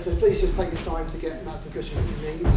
so please just take your time to get mats and cushions that you need.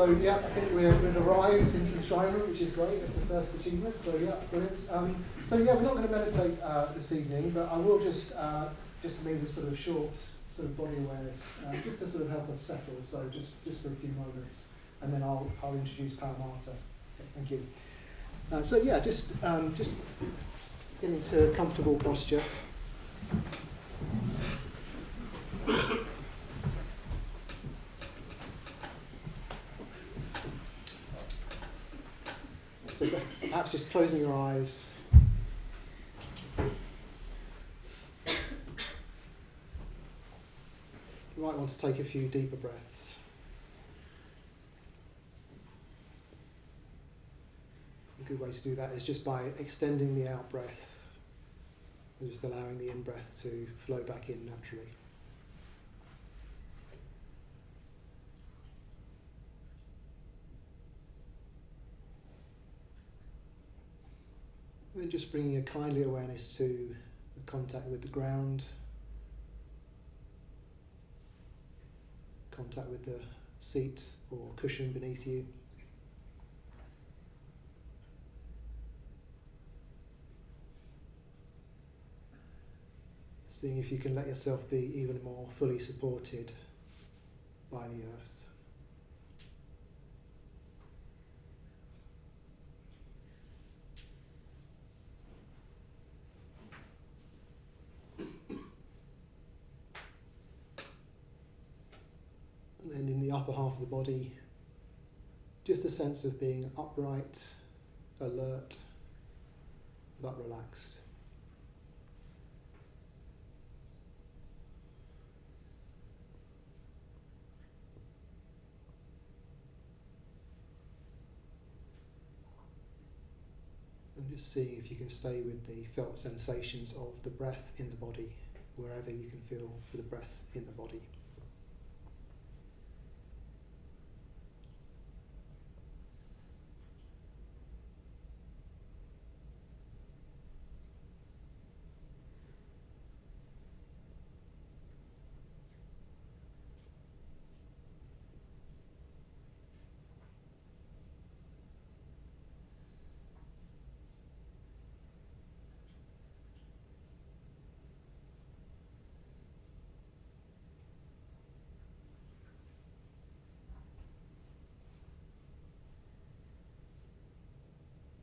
So yeah, I think we've arrived into the shrine room, which is great. That's the first achievement. So yeah, brilliant. So yeah, we're not going to meditate this evening, but I will just to make this sort of short sort of body awareness, just to sort of help us settle. So just for a few moments, and then I'll introduce Paramartha. Okay, thank you. So yeah, just get into a comfortable posture. So perhaps just closing your eyes. You might want to take a few deeper breaths. A good way to do that is just by extending the out breath and just allowing the in breath to flow back in naturally. And then just bringing a kindly awareness to the contact with the ground, contact with the seat or cushion beneath you. Seeing if you can let yourself be even more fully supported by the earth. And then in the upper half of the body, just a sense of being upright, alert, but relaxed. And just seeing if you can stay with the felt sensations of the breath in the body, wherever you can feel the breath in the body.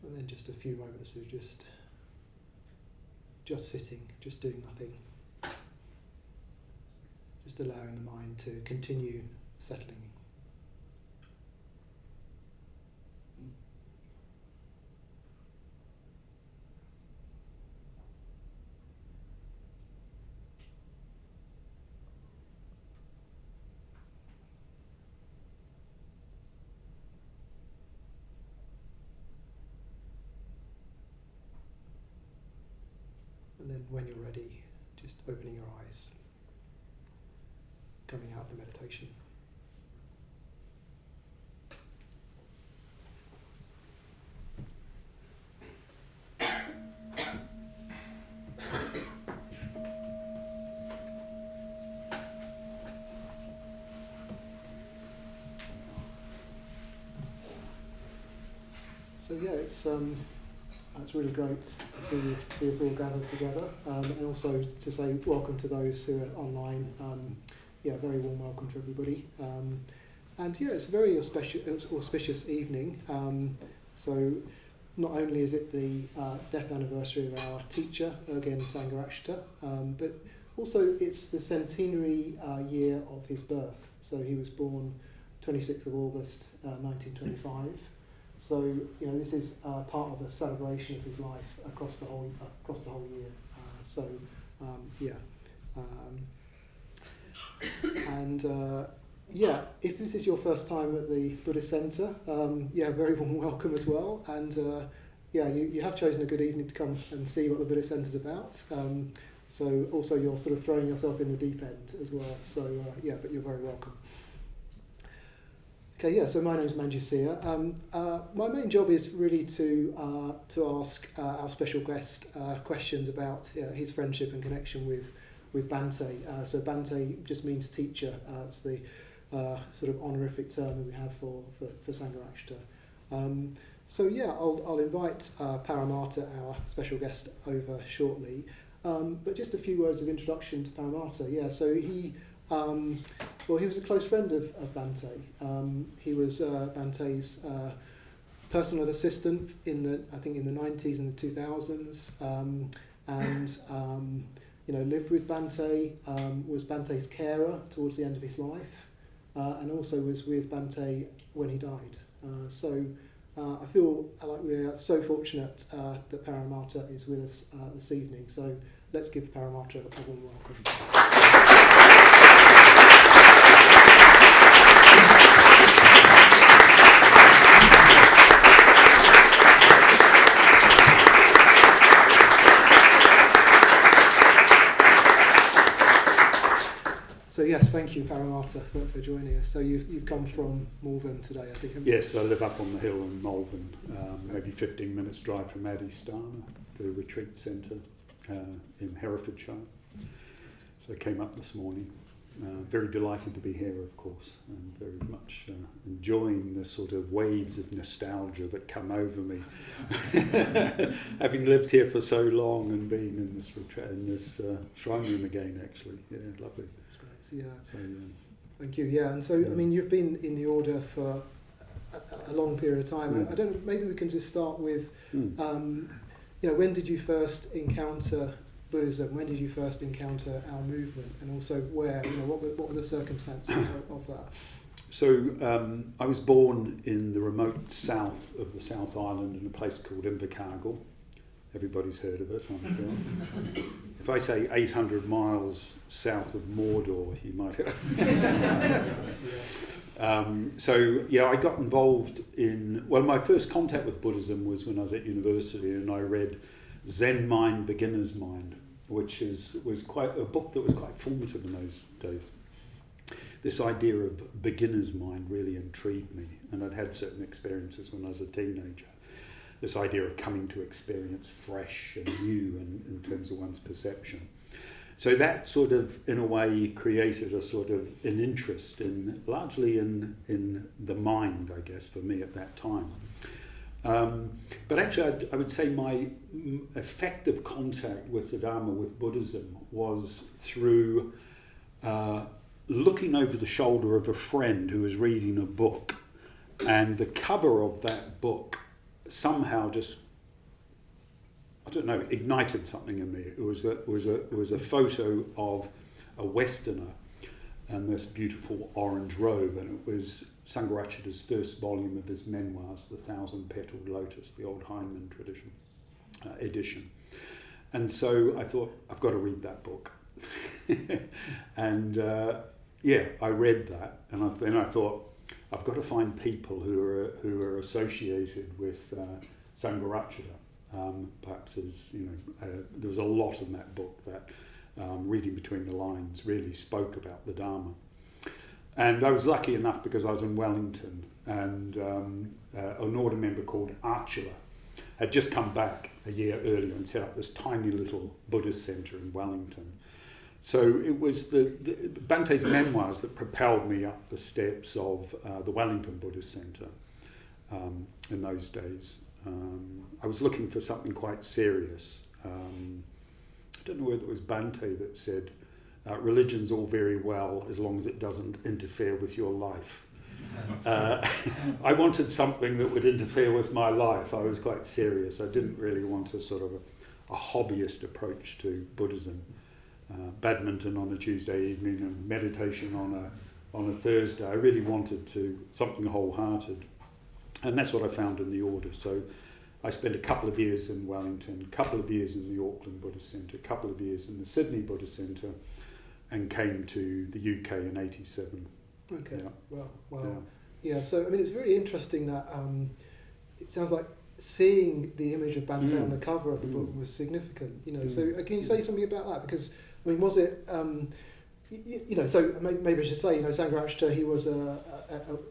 And then just a few moments of just sitting, just doing nothing. Just allowing the mind to continue settling. And then when you're ready, just opening your eyes, coming out of the meditation. So yeah, it's really great to see us all gathered together, and also to say welcome to those who are online. Very warm welcome to everybody. And yeah, it's a very auspicious evening. So not only is it the death anniversary of our teacher, Urgen Sangharakshita, but also it's the centenary year of his birth. So he was born 26th of August 1925. So this is part of a celebration of his life across the whole year. If this is your first time at the Buddhist Centre, very warm welcome as well. And you have chosen a good evening to come and see what the Buddhist Centre is about. So also you're sort of throwing yourself in the deep end as well. So but you're very welcome. Okay, so my name is Manjusir. My main job is really to ask our special guest questions about his friendship and connection with Bhante. So Bhante just means teacher. It's the sort of honorific term that we have for Sangharakshita. I'll invite Paramartha, our special guest, over shortly. But just a few words of introduction to Paramartha. So he was a close friend of Bhante. He was Bhante's personal assistant in the 90s and the 2000s, lived with Bhante, was Bhante's carer towards the end of his life, and also was with Bhante when he died. I feel like we're so fortunate that Paramartha is with us this evening. So let's give Paramartha a warm welcome. So yes, thank you, Paramartha, for joining us. So you've come from Malvern today, I think. Yes, I live up on the hill in Malvern, maybe 15 minutes drive from Addistana, the retreat centre in Herefordshire. So I came up this morning. Very delighted to be here, of course, and very much enjoying the sort of waves of nostalgia that come over me. Having lived here for so long and been in this shrine room again, actually. Yeah, lovely. Thank you. And so you've been in the order for a long period of time. I don't know, maybe we can just start with when did you first encounter Buddhism? When did you first encounter our movement? And also where? What were the circumstances of that? I was born in the remote south of the South Island in a place called Invercargill. Everybody's heard of it, I'm sure. If I say 800 miles south of Mordor, you might I got involved in... Well, my first contact with Buddhism was when I was at university, and I read Zen Mind, Beginner's Mind, which was quite a book that was quite formative in those days. This idea of beginner's mind really intrigued me, and I'd had certain experiences when I was a teenager. This idea of coming to experience fresh and new in terms of one's perception. So that sort of, in a way, created a sort of an interest largely in the mind, I guess, for me at that time. But actually, I would say my effective contact with the Dharma, with Buddhism, was through looking over the shoulder of a friend who was reading a book, and the cover of that book somehow just, I don't know, ignited something in me. It was a photo of a Westerner and this beautiful orange robe, and it was Sangharakshita's first volume of his memoirs, The Thousand Petaled Lotus, the old Hindman tradition edition. And so I thought, I've got to read that book. And I read that, and then I thought, I've got to find people who are associated with Sangharakshita. Perhaps as there was a lot in that book that reading between the lines really spoke about the Dharma. And I was lucky enough because I was in Wellington, and an order member called Archula had just come back a year earlier and set up this tiny little Buddhist centre in Wellington. So it was the Bhante's memoirs that propelled me up the steps of the Wellington Buddhist Centre in those days. I was looking for something quite serious. I don't know whether it was Bhante that said, religion's all very well as long as it doesn't interfere with your life. I wanted something that would interfere with my life. I was quite serious. I didn't really want a sort of a hobbyist approach to Buddhism. Badminton on a Tuesday evening and meditation on a Thursday. I really wanted something wholehearted, and that's what I found in the order. So I spent a couple of years in Wellington, a couple of years in the Auckland Buddhist Centre, a couple of years in the Sydney Buddhist Centre, and came to the UK in '87. Okay. Yeah. Well. Yeah. So I mean, it's very interesting that it sounds like seeing the image of Bhante on the cover of the book was significant. So can you say something about that? Because I mean, was it, so maybe I should say, Sangharakshita, he was an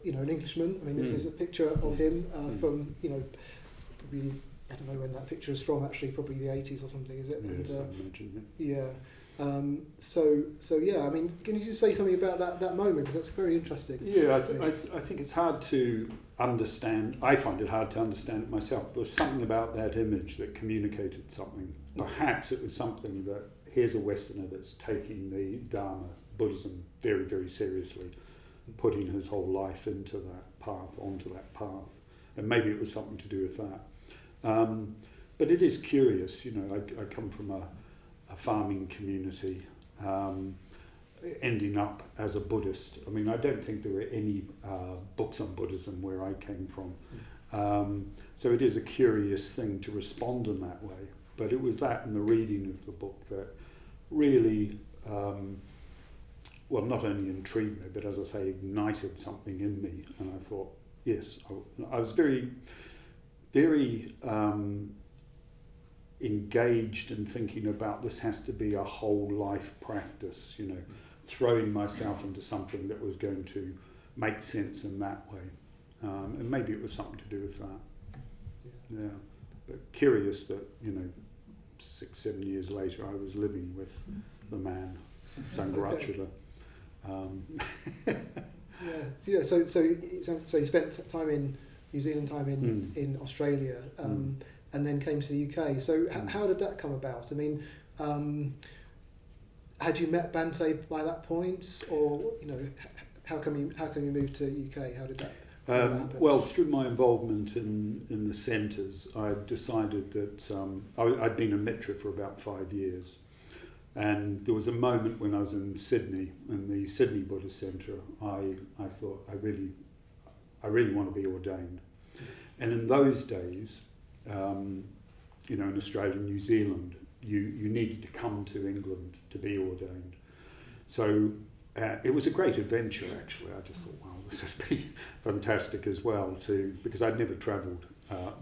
Englishman. I mean, this is a picture of him from, probably, I don't know when that picture is from, actually, probably the 80s or something, is it? Yes, I imagine, yeah. I mean, can you just say something about that moment, because that's very interesting. Yeah, I think it's hard to understand. I find it hard to understand it myself. There was something about that image that communicated something. Perhaps it was something that, here's a Westerner that's taking the Dharma, Buddhism, very, very seriously, putting his whole life into that path, onto that path. And maybe it was something to do with that. But it is curious, I come from a farming community, ending up as a Buddhist. I mean, I don't think there were any books on Buddhism where I came from. So it is a curious thing to respond in that way. But it was that and the reading of the book that really, not only intrigued me, but as I say, ignited something in me. And I thought, yes, I was very, very engaged in thinking about this has to be a whole life practice, throwing myself into something that was going to make sense in that way. And maybe it was something to do with that. Yeah. But curious that, 6-7 years later, I was living with the man, Sangharakshita. So you spent time in New Zealand, time in Australia, and then came to the UK. So how did that come about? I mean, had you met Bhante by that point, or how come you moved to UK? How did that? Well, through my involvement in the centres, I decided that I'd been a mitra for about 5 years, And there was a moment when I was in Sydney, in the Sydney Buddhist Centre, I thought, I really want to be ordained. And in those days, in Australia and New Zealand, you needed to come to England to be ordained. So it was a great adventure, actually. I just thought, wow, this would be fantastic as well, because I'd never travelled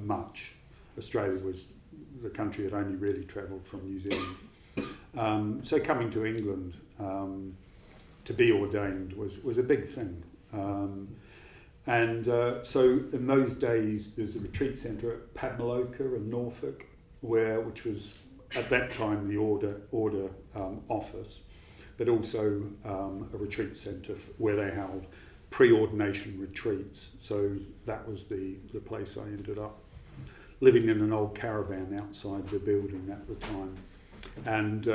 much. Australia was the country I'd only really travelled from New Zealand. So coming to England to be ordained was a big thing. So in those days, there's a retreat centre at Paramartha in Norfolk, which was at that time the order office, but also a retreat centre where they held pre-ordination retreats. So that was the place I ended up living in, an old caravan outside the building at the time. And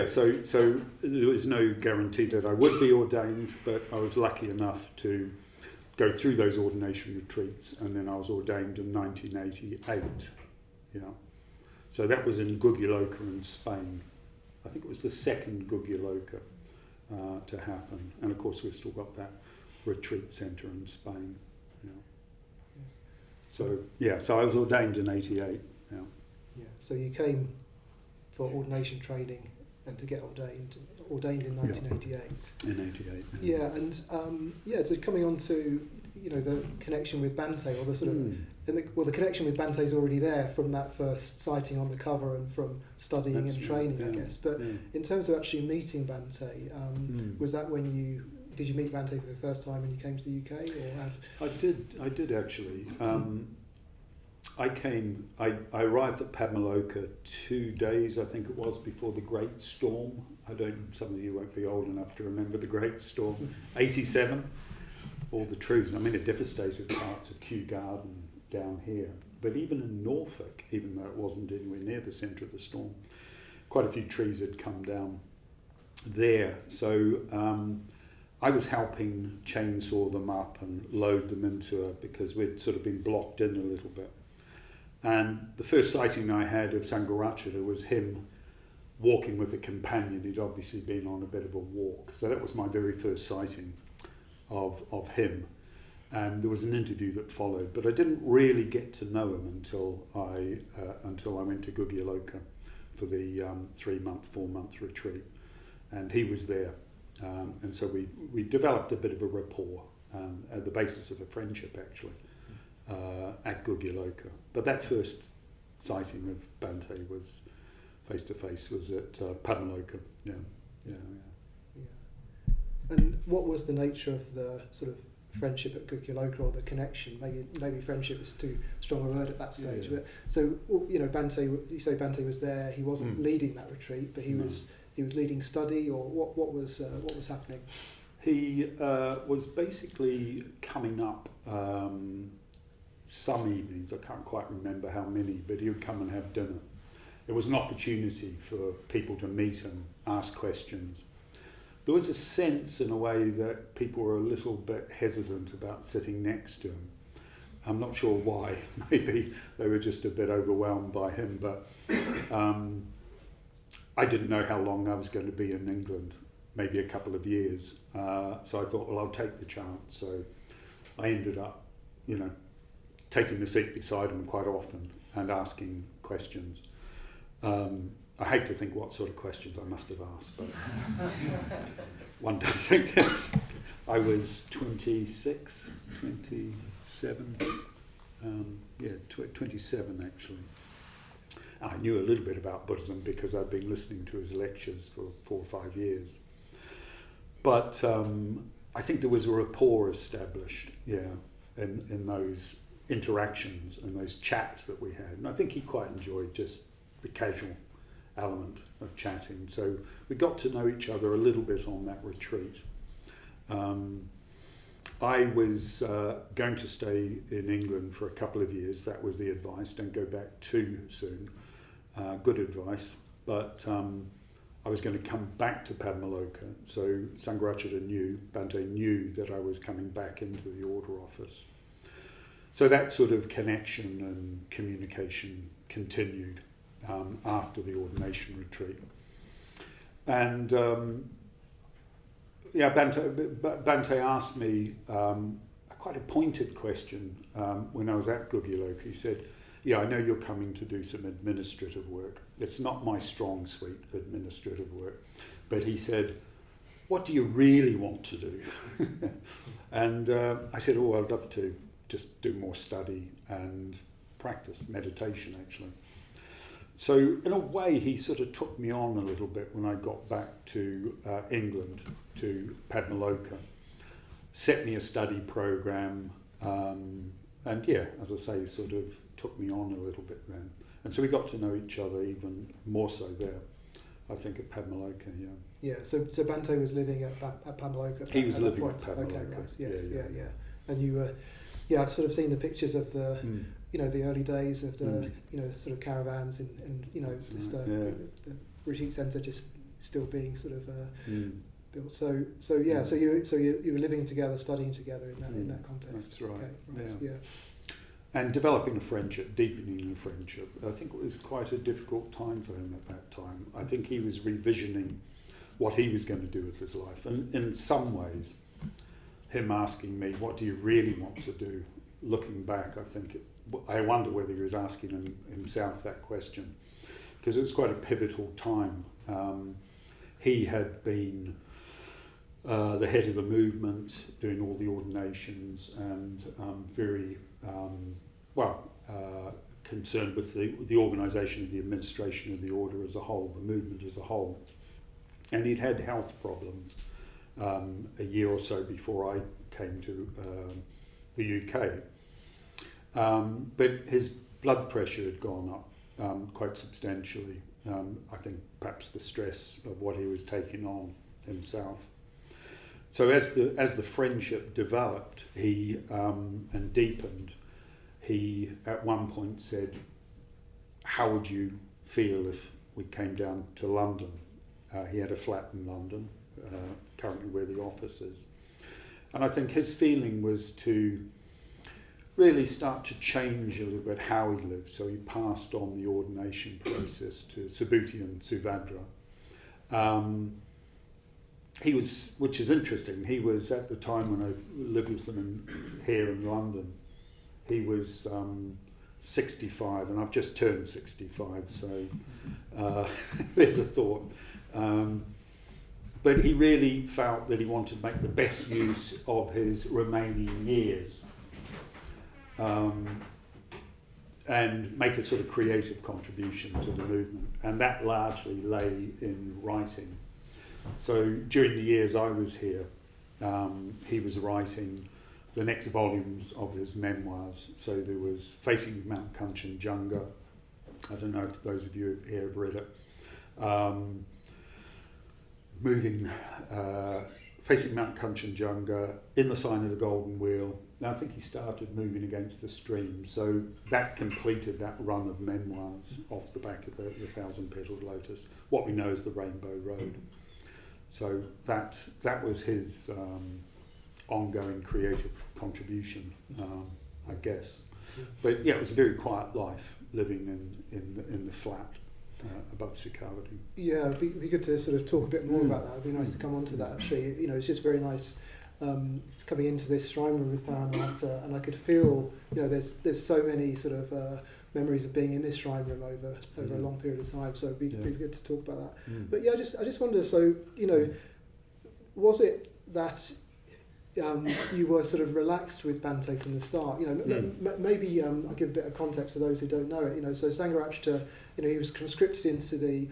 so there was no guarantee that I would be ordained, but I was lucky enough to go through those ordination retreats, and then I was ordained in 1988. So that was in Gugyaloka in Spain. I think it was the second Gugyaloka to happen, and of course we've still got that retreat centre in Spain. So I was ordained in 88. So you came for ordination training and to get ordained in 1988. In 88. Yeah, and so coming on to the connection with Bhante, or the sort of the connection with Bhante is already there from that first sighting on the cover and from studying and training, I guess. But in terms of actually meeting Bhante, was that when did you meet Bhante for the first time when you came to the UK? Or I did actually. I arrived at Paramartha 2 days, I think it was, before the Great Storm. Some of you won't be old enough to remember the Great Storm. 87, all the trees. It devastated parts of Kew Garden down here. But even in Norfolk, even though it wasn't anywhere near the centre of the storm, quite a few trees had come down there. So I was helping chainsaw them up and load them into it, because we'd sort of been blocked in a little bit. And the first sighting I had of Sangharakshita was him walking with a companion. He'd obviously been on a bit of a walk. So that was my very first sighting of him. And there was an interview that followed, but I didn't really get to know him until I went to Gugyaloka for the 4-month retreat. And he was there. And so we developed a bit of a rapport at the basis of a friendship, actually. At Gugyaloka. But that first sighting of Bhante was face-to-face, was at Paramartha. Yeah. And what was the nature of the sort of friendship at Gugyaloka, or the connection? Maybe friendship is too strong a word at that stage. Yeah. But so Bhante, you say Bhante was there. He wasn't leading that retreat, but he was leading study, or what was happening? He was basically coming up some evenings. I can't quite remember how many, but he would come and have dinner. It was an opportunity for people to meet and ask questions. There was a sense, in a way, that people were a little bit hesitant about sitting next to him. I'm not sure why. Maybe they were just a bit overwhelmed by him, but I didn't know how long I was going to be in England, maybe a couple of years. So I thought, well, I'll take the chance. So I ended up, taking the seat beside him quite often and asking questions. I hate to think what sort of questions I must have asked, but one does think. I was 26, 27, 27 actually. I knew a little bit about Buddhism because I'd been listening to his lectures for 4 or 5 years. But I think there was a rapport established, in those interactions and those chats that we had. And I think he quite enjoyed just the casual element of chatting. So we got to know each other a little bit on that retreat. I was going to stay in England for a couple of years. That was the advice. Don't go back too soon. Good advice. But I was going to come back to Paramartha. So Sangharakshita Bhante knew that I was coming back into the order office. So that sort of connection and communication continued. after the ordination retreat. And Bhante asked me quite a pointed question when I was at Gugyaloka. He said, "Yeah, I know you're coming to do some administrative work. It's not my strong suit, administrative work." But he said, "What do you really want to do?" And I said, "Oh, I'd love to just do more study and practice meditation, actually." So in a way, he sort of took me on a little bit when I got back to England, to Padmaloka, set me a study program, and yeah, as I say, sort of took me on a little bit then. And so we got to know each other even more so there, I think, at Padmaloka, yeah. Yeah, so Bhante was living at Padmaloka. He was living at Padmaloka. Okay, right, yes, yeah. And you were, I've sort of seen the pictures of the, the early days of the, sort of caravans and the retreat centre just still being sort of built. So you were living together, studying together in that context. That's right. Okay, right. Yeah. And developing a friendship, deepening the friendship. I think it was quite a difficult time for him at that time. I think he was revisioning what he was going to do with his life. And in some ways, him asking me, "What do you really want to do?" Looking back, I wonder whether he was asking himself that question, because it was quite a pivotal time. He had been the head of the movement, doing all the ordinations, and very concerned with the organisation and the administration of the order as a whole, the movement as a whole. And he'd had health problems a year or so before I came to the UK. But his blood pressure had gone up quite substantially. I think perhaps the stress of what he was taking on himself. So as the friendship developed, and deepened, he at one point said, "How would you feel if we came down to London?" He had a flat in London, currently where the office is. And I think his feeling was to really start to change a little bit how he lived. So he passed on the ordination process to Subhuti and Subhadra. He was, which is interesting, he was at the time when I lived with him here in London, he was 65, and I've just turned 65, so there's a thought. But he really felt that he wanted to make the best use of his remaining years and make a sort of creative contribution to the movement. And that largely lay in writing. So during the years I was here, he was writing the next volumes of his memoirs. So there was Facing Mount Kanchenjunga. I don't know if those of you here have read it. Facing Mount Kanchenjunga, In the Sign of the Golden Wheel. Now I think he started Moving Against the Stream, so that completed that run of memoirs off the back of the Thousand Petaled Lotus, what we know as the Rainbow Road. So that was his ongoing creative contribution, I guess. But yeah, it was a very quiet life living in the flat above Sukhavati. Yeah, it'd be good to sort of talk a bit more about that. It'd be nice to come on to that, actually. It's just very nice coming into this shrine room with Paramartha, and I could feel, there's so many sort of memories of being in this shrine room over a long period of time, so it'd be good to talk about that. But yeah, I just wonder, so, was it that you were sort of relaxed with Bhante from the start? Maybe I'll give a bit of context for those who don't know it. So Sangharakshita, he was conscripted into the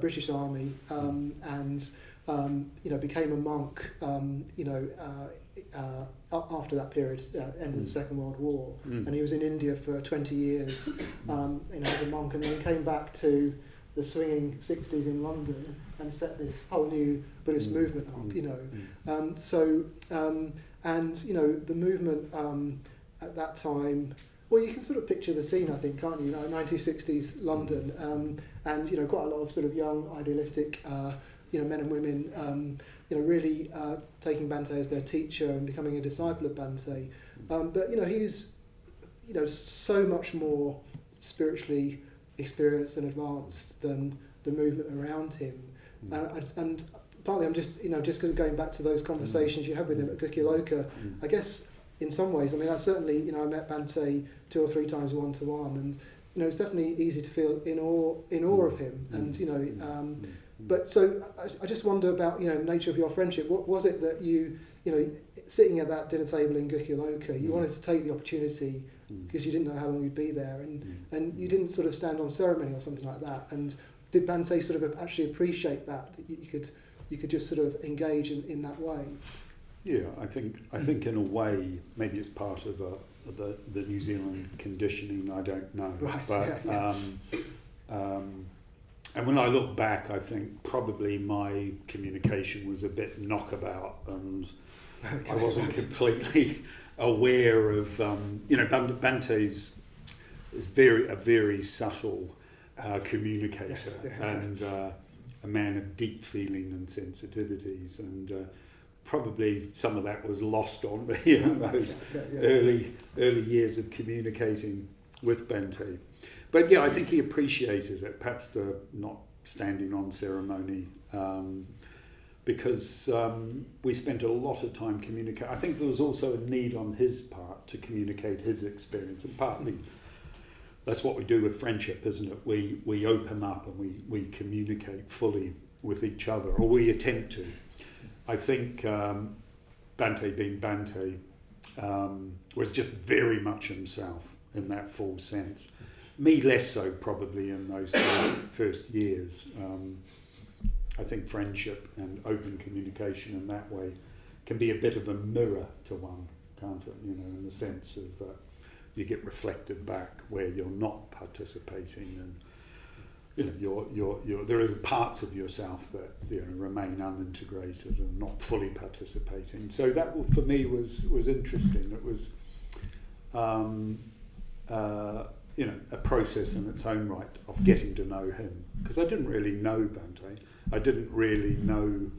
British Army and became a monk. After that period, end of the Second World War, and he was in India for 20 years, as a monk, and then came back to the swinging 60s in London and set this whole new Buddhist movement up. The movement at that time. Well, you can sort of picture the scene, I think, can't you? 1960s London, and quite a lot of sort of young, idealistic, men and women, really taking Bhante as their teacher and becoming a disciple of Bhante. But he's, so much more spiritually experienced and advanced than the movement around him. And partly I'm just going back to those conversations you had with him at Gukkialoka. I guess in some ways, I mean, I certainly, I met Bhante 2 or 3 times one-to-one, and it's definitely easy to feel in awe of him. And but so I just wonder about the nature of your friendship. What was it that you sitting at that dinner table in Gukkialoka, you wanted to take the opportunity because you didn't know how long you'd be there, and you didn't sort of stand on ceremony or something like that. And did Bhante sort of actually appreciate that you could just sort of engage in that way? Yeah, I think in a way maybe it's part of the New Zealand conditioning. I don't know, right? But and when I look back, I think probably my communication was a bit knockabout, and I wasn't completely aware of Bhante's is a very subtle communicator, and a man of deep feeling and sensitivities, and probably some of that was lost on me in those early years of communicating with Bhante. But yeah, I think he appreciated it, perhaps the not standing on ceremony, because we spent a lot of time communicating. I think there was also a need on his part to communicate his experience, and partly that's what we do with friendship, isn't it? We open up and we communicate fully with each other, or we attempt to. I think Bhante being Bhante was just very much himself in that full sense. Me less so probably in those first years. I think friendship and open communication in that way can be a bit of a mirror to one, can't it? In the sense of that you get reflected back where you're not participating, and you're there is parts of yourself that remain unintegrated and not fully participating. So that for me was interesting. It was a process in its own right of getting to know him, because I didn't really know Bhante. I didn't really know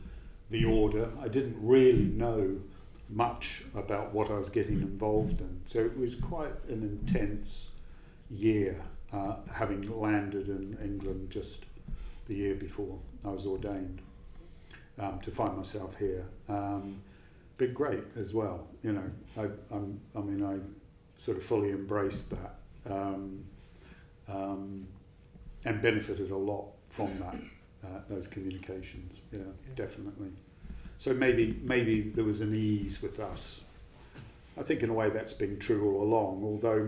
the order. I didn't really know much about what I was getting involved in. So it was quite an intense year, having landed in England just the year before I was ordained, to find myself here. But great as well. I sort of fully embraced that. And benefited a lot from those communications. Yeah, definitely. So maybe there was an ease with us. I think in a way that's been true all along. Although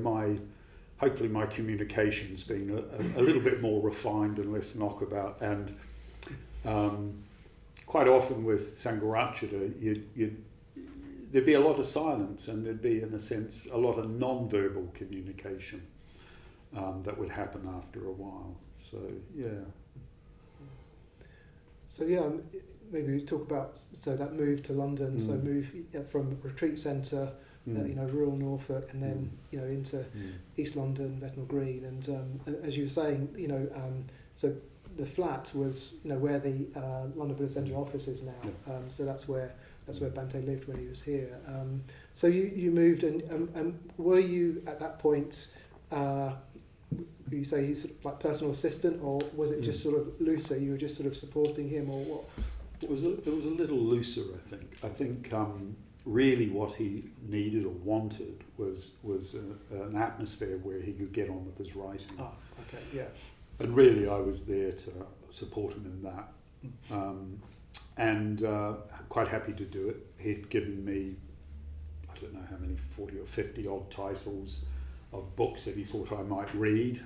hopefully my communication's been a little bit more refined and less knockabout. And quite often with Sangharakshita, there'd be a lot of silence, and there'd be, in a sense, a lot of non-verbal communication that would happen after a while. So, yeah. So, yeah, maybe we talk about that move to London, so move from retreat centre, rural Norfolk, and then, into East London, Bethnal Green. And as you were saying, so the flat was, where the London Buddhist Centre office is now. So that's where Bhante lived when he was here. So you moved, and were you at that point, you say he's sort of like personal assistant, or was it just sort of looser? You were just sort of supporting him, or what? It was a little looser, I think. Really what he needed or wanted was an atmosphere where he could get on with his writing. Ah, okay, yeah. And really I was there to support him in that. And quite happy to do it. He'd given me, I don't know how many, 40 or 50 odd titles of books that he thought I might read.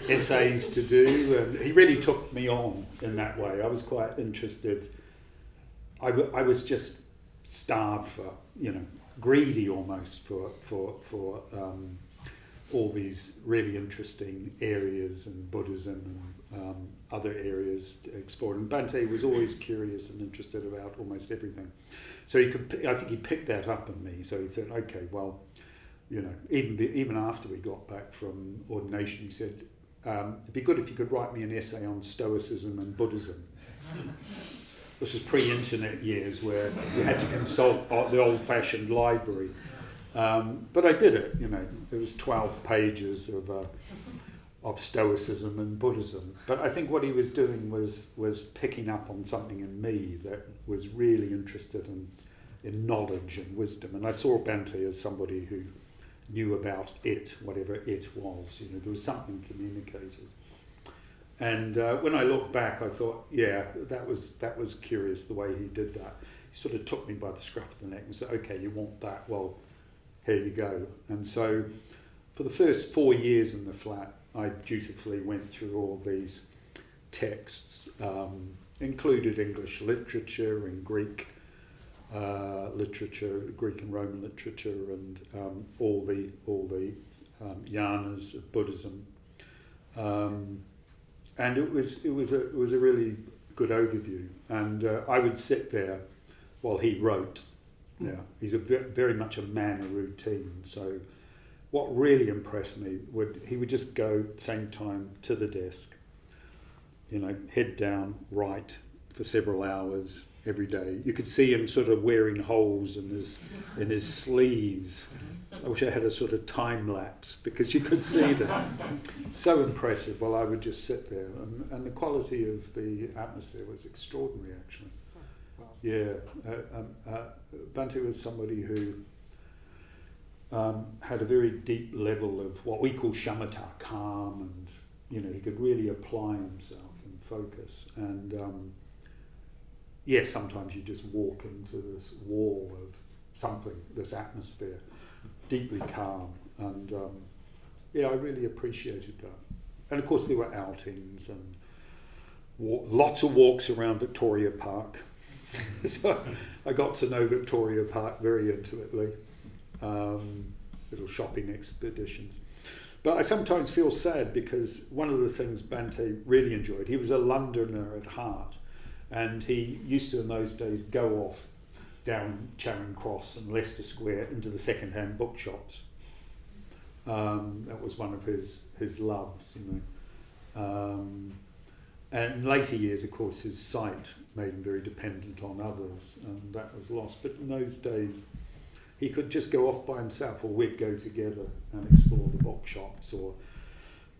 Essays to do, and he really took me on in that way. I was quite interested. I was just starved for, greedy almost for all these really interesting areas in Buddhism and other areas explored. And Bhante was always curious and interested about almost everything. So I think he picked that up in me. So he thought, okay, well, even after we got back from ordination, he said, it'd be good if you could write me an essay on Stoicism and Buddhism. This was pre-internet years where you had to consult the old-fashioned library. But I did it, It was 12 pages of Stoicism and Buddhism. But I think what he was doing was picking up on something in me that was really interested in knowledge and wisdom. And I saw Bhante as somebody who knew about it, whatever it was. There was something communicated. And when I look back, I thought, yeah, that was curious the way he did that. He sort of took me by the scruff of the neck and said, okay, you want that? Well, here you go. And so for the first 4 years in the flat, I dutifully went through all these texts, included English literature and Greek literature, Greek and Roman literature, and all the yanas of Buddhism. And it was a really good overview. And I would sit there while he wrote. Yeah, he's very much a man of routine. So what really impressed me he would just go at the same time to the desk, head down, write for several hours every day. You could see him sort of wearing holes in his sleeves. I wish I had a sort of time lapse because you could see this. So impressive. Well, I would just sit there, and the quality of the atmosphere was extraordinary, actually. Yeah, Bhante was somebody who had a very deep level of what we call shamatha, calm, and he could really apply himself and focus. And sometimes you just walk into this wall of something, this atmosphere, deeply calm, and I really appreciated that. And of course there were outings and lots of walks around Victoria Park. So I got to know Victoria Park very intimately, little shopping expeditions. But I sometimes feel sad because one of the things Bhante really enjoyed, he was a Londoner at heart, and he used to in those days go off down Charing Cross and Leicester Square into the second-hand bookshops. That was one of his loves, and in later years, of course, his sight made him very dependent on others, and that was lost. But in those days, he could just go off by himself, or we'd go together and explore the bookshops, or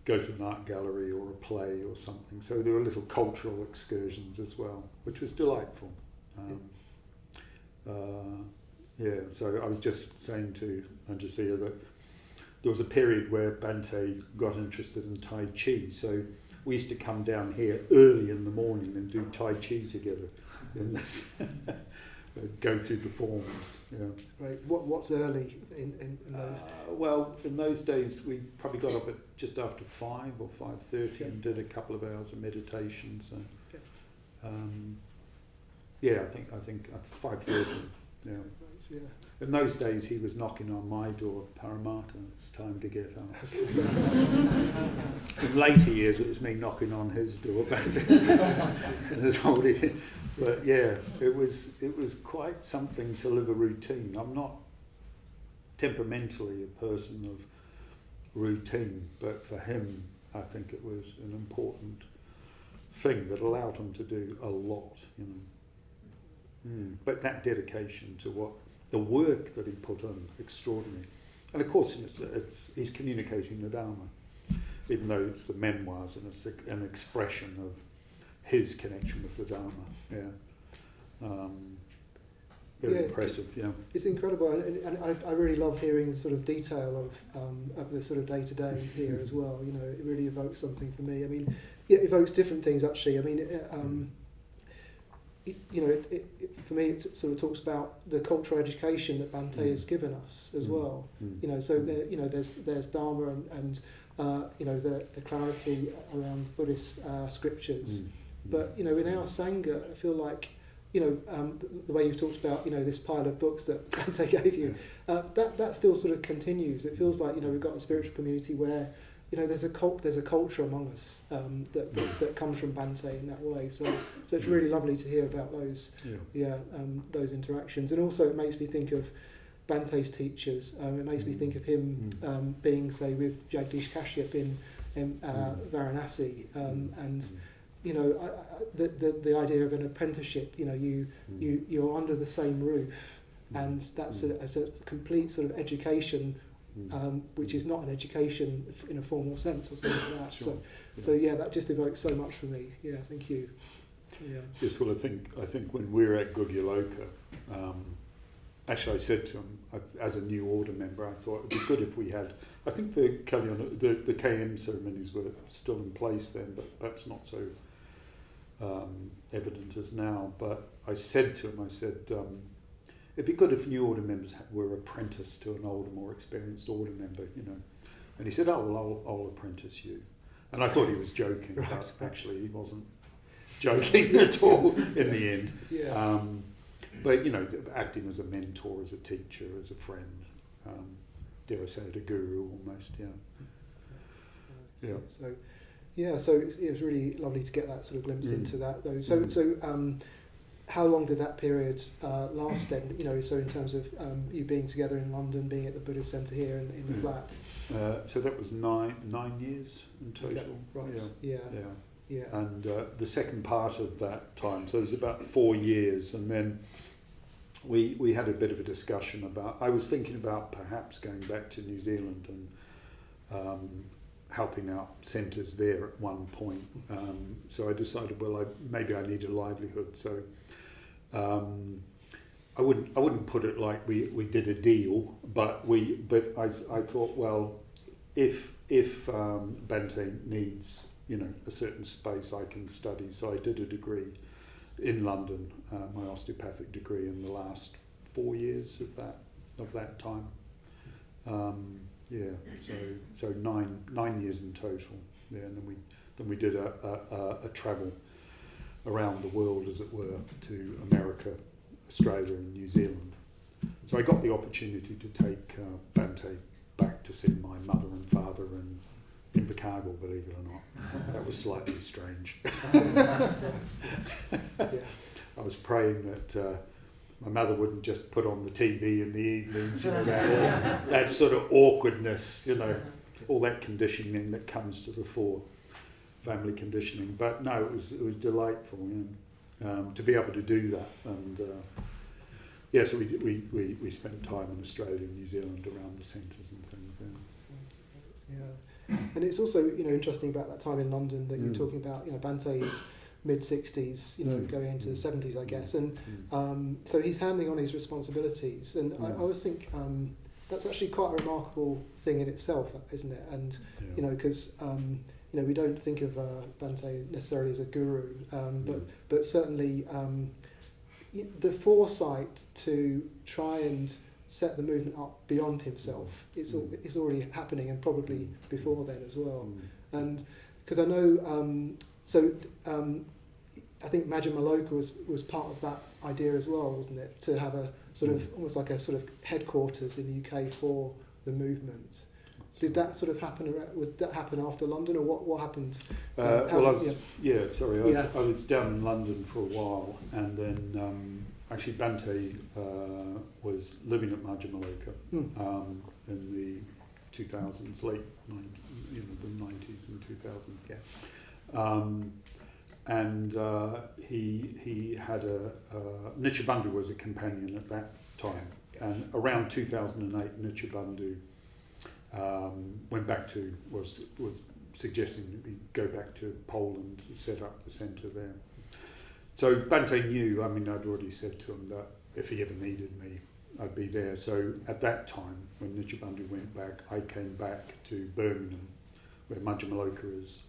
go to an art gallery or a play or something. So there were little cultural excursions as well, which was delightful. So I was just saying to Anjasia that there was a period where Bhante got interested in Tai Chi, so we used to come down here early in the morning and do Tai Chi together in this, go through the forms. Yeah. Right. What's early in those? Well, in those days we probably got up at just after 5 or 5:30 and did a couple of hours of meditation. So, I think at 5:30. Yeah. Yeah. In those days, he was knocking on my door, Paramartha, it's time to get up. In later years, it was me knocking on his door, but it was quite something to live a routine. I'm not temperamentally a person of routine, but for him, I think it was an important thing that allowed him to do a lot, But that dedication to the work that he put in, extraordinary. And of course, he's communicating the Dharma, even though it's the memoirs and it's an expression of his connection with the Dharma. Very impressive. Yeah, it's incredible, and I really love hearing the sort of detail of the sort of day to day here as well. It really evokes something for me. I mean, it evokes different things actually. I mean, for me, it sort of talks about the cultural education that Bhante has given us as well. So there's Dharma and the clarity around Buddhist scriptures. But in our Sangha, I feel like the way you've talked about this pile of books that Bhante gave you, that still sort of continues. It feels like we've got a spiritual community where there's a culture among us that comes from Bhante in that way. So it's really lovely to hear about those those interactions. And also it makes me think of Bhante's teachers. It makes me think of him being, say, with Jagdish Kashyap in Varanasi, and the idea of an apprenticeship. You're under the same roof, and that's a complete sort of education, which is not an education in a formal sense or something like that. Sure. So yeah, that just evokes so much for me. Yeah, thank you. Yeah. Yes, well, I think when we were at Gugyaloka, actually I said to him, as a new order member, I thought it'd be good if we had, I think the KM ceremonies were still in place then, but perhaps not so evident as now. But I said to him, it'd be good if new order members were apprenticed to an older, more experienced order member, you know. And he said, oh, well, I'll apprentice you. And I thought he was joking, Right. but actually he wasn't joking at all in the end. Yeah. But, you know, acting as a mentor, as a teacher, as a friend, dare I say it, a guru almost, yeah. Yeah. So it was really lovely to get that sort of glimpse into that, though. So how long did that period last then? You know, so in terms of you being together in London, being at the Buddhist Centre here in the flat. So that was nine years in total. Okay, right. Yeah. And the second part of that time, so it was about 4 years, and then we had a bit of a discussion about, I was thinking about perhaps going back to New Zealand and helping out centres there at one point. So I decided, well, maybe I need a livelihood. So I wouldn't put it like we did a deal, but I thought, well, if Bhante needs, you know, a certain space, I can study. So I did a degree in London, my osteopathic degree, in the last 4 years of that time. So 9 years in total. Yeah, and then we did a travel around the world, as it were, to America, Australia, and New Zealand. So I got the opportunity to take Bhante back to see my mother and father in Invercargill, believe it or not. That was slightly strange. I was praying that my mother wouldn't just put on the TV in the evenings, you know, that sort of awkwardness, you know, all that conditioning that comes to the fore, family conditioning. But no, it was delightful, you know, to be able to do that. And so we spent time in Australia and New Zealand around the centres and things. Yeah. And it's also, you know, interesting about that time in London that you're talking about, you know, Bhante's mid-60s, you know, going into the 70s, I guess. And so he's handing on his responsibilities. And I always think that's actually quite a remarkable thing in itself, isn't it? And, you know, because, you know, we don't think of Bhante necessarily as a guru, but certainly the foresight to try and set the movement up beyond himself, it's already happening, and probably before then as well. And because I know, I think Majja Maloka was part of that idea as well, wasn't it? To have a sort of almost like a sort of headquarters in the UK for the movement. Did that sort of happen? Would that happen after London, or what happened? I was down in London for a while, and then actually Bhante was living at Majja Maloka in the 2000s, late 90s, you know, the 90s and 2000s. And he had Nitya Bandhu was a companion at that time, and around 2008 Nitya Bandhu was suggesting we go back to Poland to set up the centre there. So Bhante knew, I mean, I'd already said to him that if he ever needed me, I'd be there. So at that time, when Nitya Bandhu went back, I came back to Birmingham, where Majja Maloka is,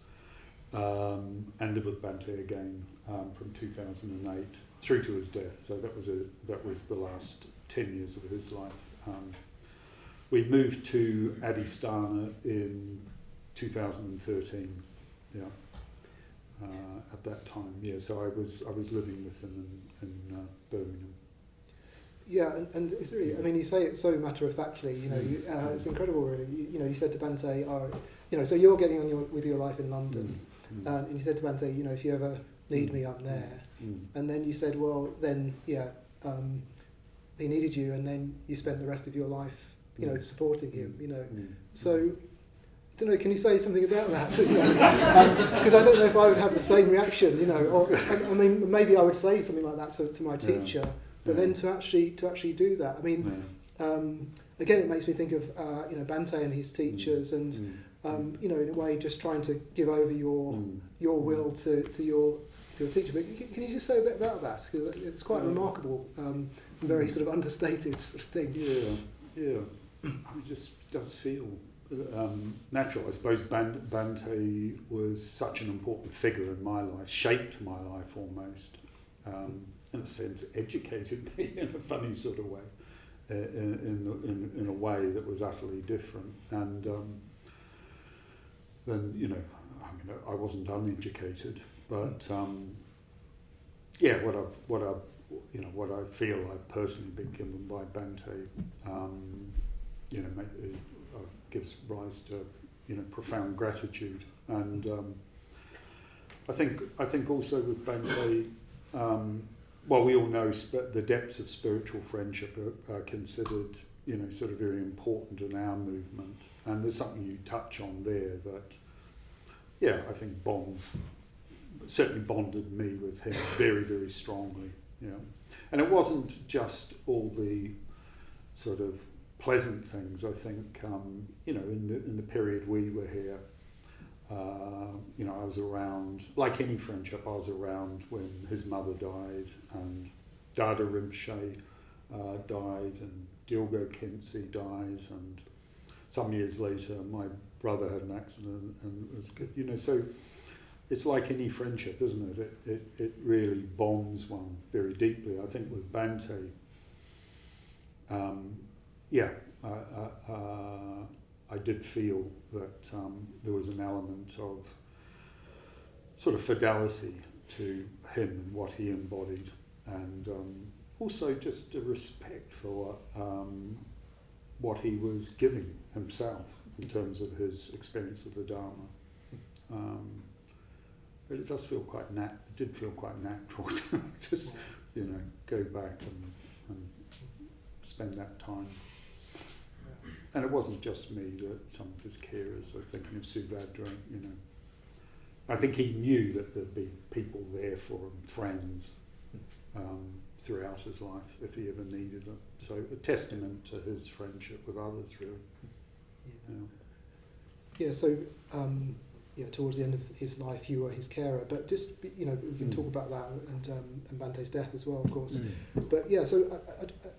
and lived with Bhante again from 2008 through to his death. So that was the last 10 years of his life. We moved to Adhisthana in 2013. At that time, so I was living with him in Birmingham. Yeah, and it's really, I mean, you say it so matter-of-factly, you know, it's incredible really. You know, you said to Bhante, you know, so you're getting on with your life in London, and you said to Bhante, you know, if you ever need me, I'm there. And then you said, well, then, he needed you, and then you spent the rest of your life, you know, supporting him, you know. So, I don't know, can you say something about that? Because I don't know if I would have the same reaction, you know, or, I mean, maybe I would say something like that to my teacher, But then to actually do that, I mean, again, it makes me think of Bhante and his teachers, and in a way, just trying to give over your will to your teacher. But can you just say a bit about that? Because it's quite remarkable, and very sort of understated sort of thing. Yeah. It just does feel natural. I suppose Bhante was such an important figure in my life, shaped my life almost. In a sense, educated me in a funny sort of way, in a way that was utterly different. And then, I wasn't uneducated, but what I feel I've personally been given by Bhante, gives rise to profound gratitude. And I think also with Bhante, we all know the depths of spiritual friendship are considered sort of very important in our movement, and there's something you touch on there that I think certainly bonded me with him very, very strongly. And it wasn't just all the sort of pleasant things. I think in the period we were here, I was around, like any friendship, I was around when his mother died, and Dada Rinpoche died, and Dilgo Khyentse died, and some years later my brother had an accident and was good. So it's like any friendship, isn't it? It really bonds one very deeply. I think with Bhante, I did feel that there was an element of sort of fidelity to him and what he embodied, and also just a respect for what he was giving himself in terms of his experience of the Dharma. But it does feel did feel quite natural to just go back and spend that time. And it wasn't just me, that some of his carers, I was thinking of Subhadra, I think he knew that there'd be people there for him, friends, throughout his life if he ever needed it. So a testament to his friendship with others, really. So towards the end of his life, you were his carer, but just, we can talk about that and Bhante's death as well, of course. But so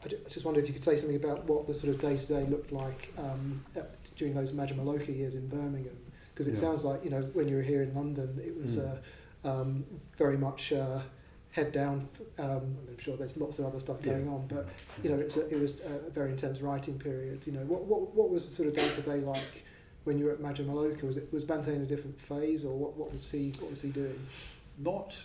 I just wonder if you could say something about what the sort of day-to-day looked like during those Majjhima years in Birmingham, because it sounds like, when you were here in London, it was very much head down. I'm sure there's lots of other stuff going on, but it was a very intense writing period. What was the sort of day-to-day like when you were at Majjhima? Was Bhante in a different phase, or what was he doing? Not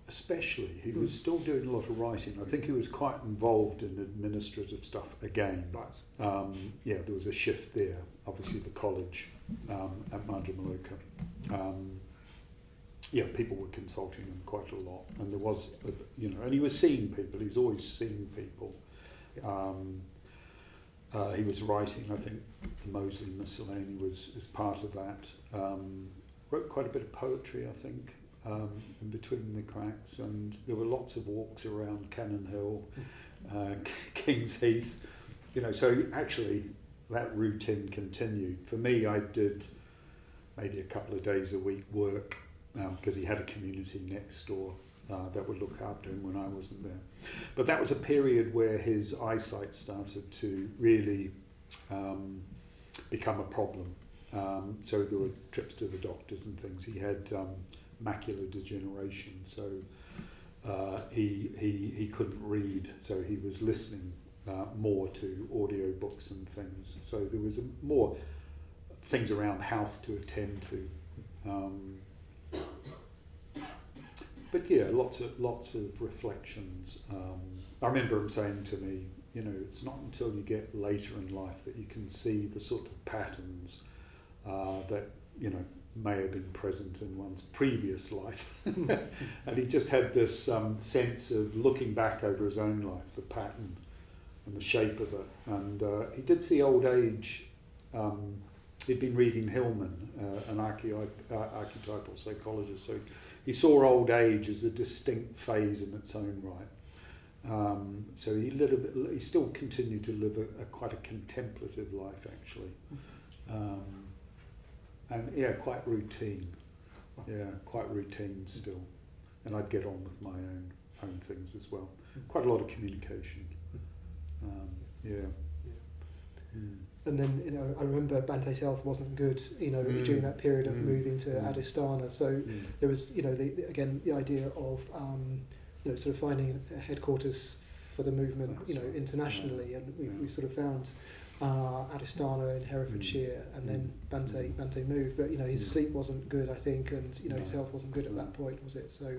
especially. He was still doing a lot of writing. I think he was quite involved in administrative stuff again. Right. There was a shift there. Obviously, the college at Majjhima. People were consulting him quite a lot, and there was, and he was seeing people. He's always seen people. He was writing, I think the Mosley Miscellany is part of that. Wrote quite a bit of poetry, I think, in between the cracks, and there were lots of walks around Cannon Hill, King's Heath. So actually that routine continued. For me, I did maybe a couple of days a week work, because he had a community next door that would look after him when I wasn't there. But that was a period where his eyesight started to really become a problem. So there were trips to the doctors and things. He had macular degeneration, so he couldn't read, so he was listening more to audio books and things. So there was more things around health to attend to. But lots of reflections. I remember him saying to me, it's not until you get later in life that you can see the sort of patterns that may have been present in one's previous life. And he just had this sense of looking back over his own life, the pattern and the shape of it. And he did see old age. He'd been reading Hillman, an archetypal psychologist, so he saw old age as a distinct phase in its own right. So he still continued to live a quite a contemplative life, actually, and quite routine. Yeah, quite routine still, and I'd get on with my own things as well. Quite a lot of communication. And then, I remember Bhante's health wasn't good, during that period of moving to Adhisthana. So there was, the idea of, sort of finding a headquarters for the movement, That's internationally. And we sort of found Adhisthana in Herefordshire, and then Bhante moved. But, his sleep wasn't good, I think, and, his health wasn't good at that point, was it? So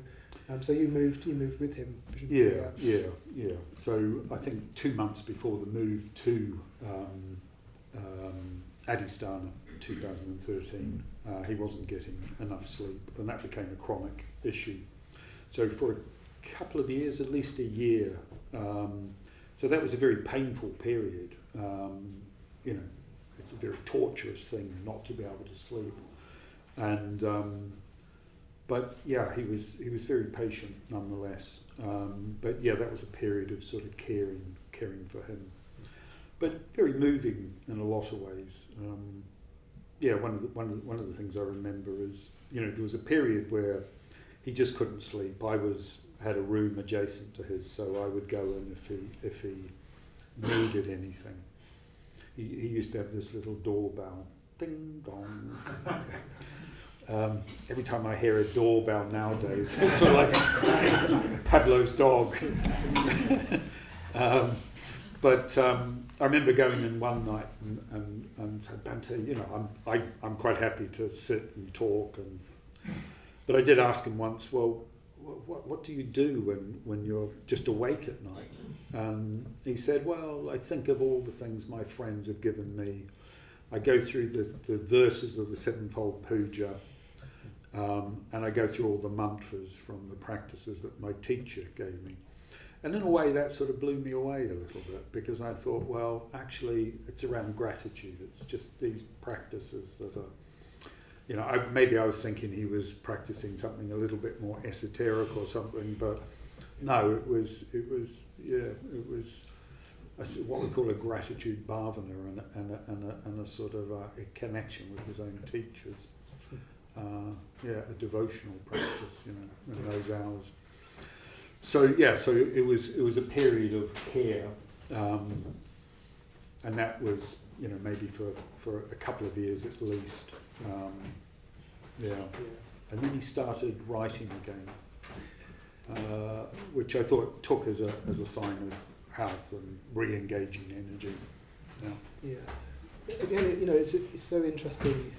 so you moved with him. Yeah. So I think 2 months before the move to Adhisthana, 2013, he wasn't getting enough sleep, and that became a chronic issue. So for a couple of years, at least a year, so that was a very painful period. It's a very torturous thing not to be able to sleep, and but yeah, he was very patient nonetheless. But yeah, that was a period of sort of caring for him, but very moving in a lot of ways. One of the things I remember is, there was a period where he just couldn't sleep. I had a room adjacent to his, so I would go in if he needed anything. He used to have this little doorbell, ding dong. Every time I hear a doorbell nowadays, it's sort of like Pavlov's dog. But I remember going in one night and said, Bhante, I'm quite happy to sit and talk, but I did ask him once, well, what do you do when you're just awake at night? And he said, well, I think of all the things my friends have given me. I go through the verses of the sevenfold puja, and I go through all the mantras from the practices that my teacher gave me. And in a way that sort of blew me away a little bit, because I thought, well, actually it's around gratitude. It's just these practices that are, maybe I was thinking he was practicing something a little bit more esoteric or something, but no, it was what we call a gratitude bhavana and a sort of a connection with his own teachers. A devotional practice, in those hours. So it was a period of care, and that was maybe for a couple of years at least. And then he started writing again, which I thought took as a sign of health and re-engaging energy. Again, it's so interesting.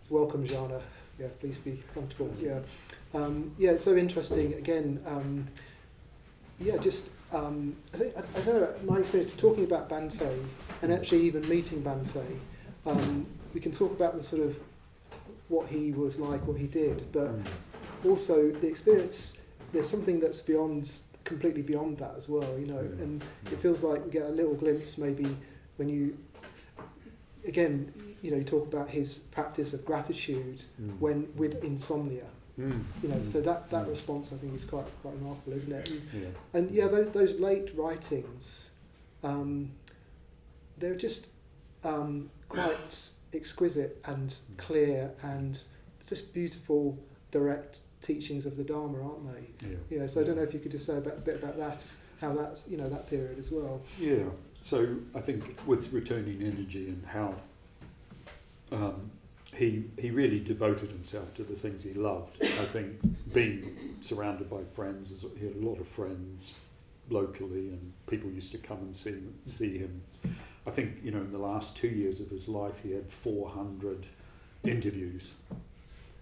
Welcome, Jana. Yeah, please be comfortable. It's so interesting. Again, I think I don't know, my experience talking about Bhante and actually even meeting Bhante. We can talk about the sort of what he was like, what he did, but also the experience. There's something that's completely beyond that as well, and it feels like we get a little glimpse maybe when you talk about his practice of gratitude when with insomnia. So that response I think is quite remarkable, isn't it? And those late writings, they're just quite exquisite and clear and just beautiful, direct teachings of the Dharma, aren't they? So I don't know if you could just say a bit about that, how that's that period as well. So I think with returning energy and health, he really devoted himself to the things he loved. I think being surrounded by friends, he had a lot of friends locally, and people used to come and see him. I think in the last 2 years of his life, he had 400 interviews.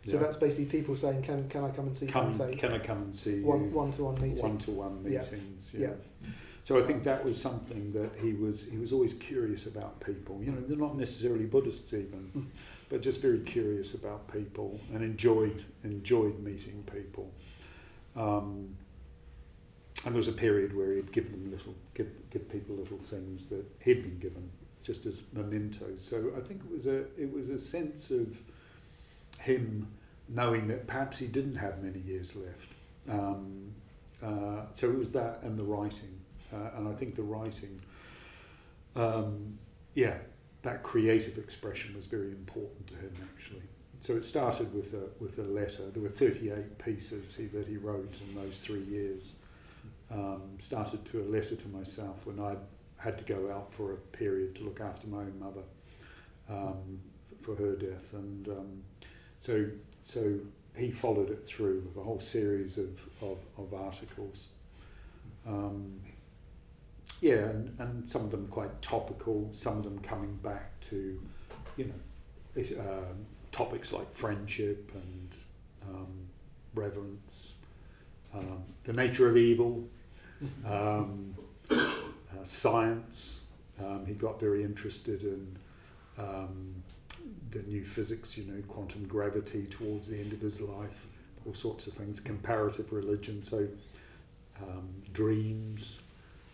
So that's basically people saying, "Can I come and see Bhante? Can I come and see you?" One-to-one meeting. One-to-one meetings. So I think that was something that he was always curious about people. They're not necessarily Buddhists even, but just very curious about people and enjoyed meeting people. And there was a period where he'd give people little things that he'd been given, just as mementos. So I think it was a sense of him knowing that perhaps he didn't have many years left. So it was that and the writing, and I think the writing, that creative expression was very important to him actually. So it started with a letter. There were 38 pieces that he wrote in those 3 years. Started to a letter to myself when I had to go out for a period to look after my own mother for her death, and so he followed it through with a whole series of articles. And some of them quite topical, some of them coming back to, topics like friendship and reverence, the nature of evil, science. He got very interested in the new physics, quantum gravity towards the end of his life, all sorts of things, comparative religion, so dreams.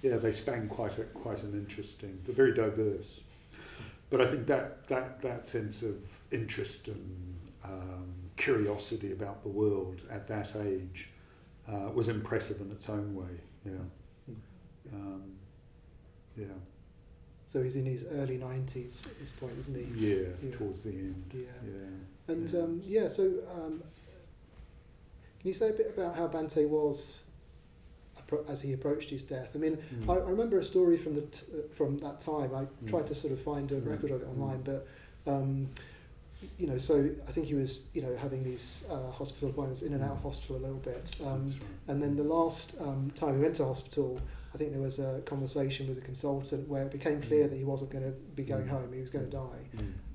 Yeah, they span quite an interesting, they're very diverse. But I think that sense of interest and curiosity about the world at that age was impressive in its own way. Yeah. So he's in his early 90s at this point, isn't he? Yeah, towards the end. Yeah. And so can you say a bit about how Bhante was as he approached his death? I mean, I remember a story from that time. I tried to sort of find a record of it online, but so I think he was having these hospital appointments, in and out of hospital a little bit, Right. and then the last time he went to hospital, I think there was a conversation with a consultant where it became clear that he wasn't going to be going home, he was going to die.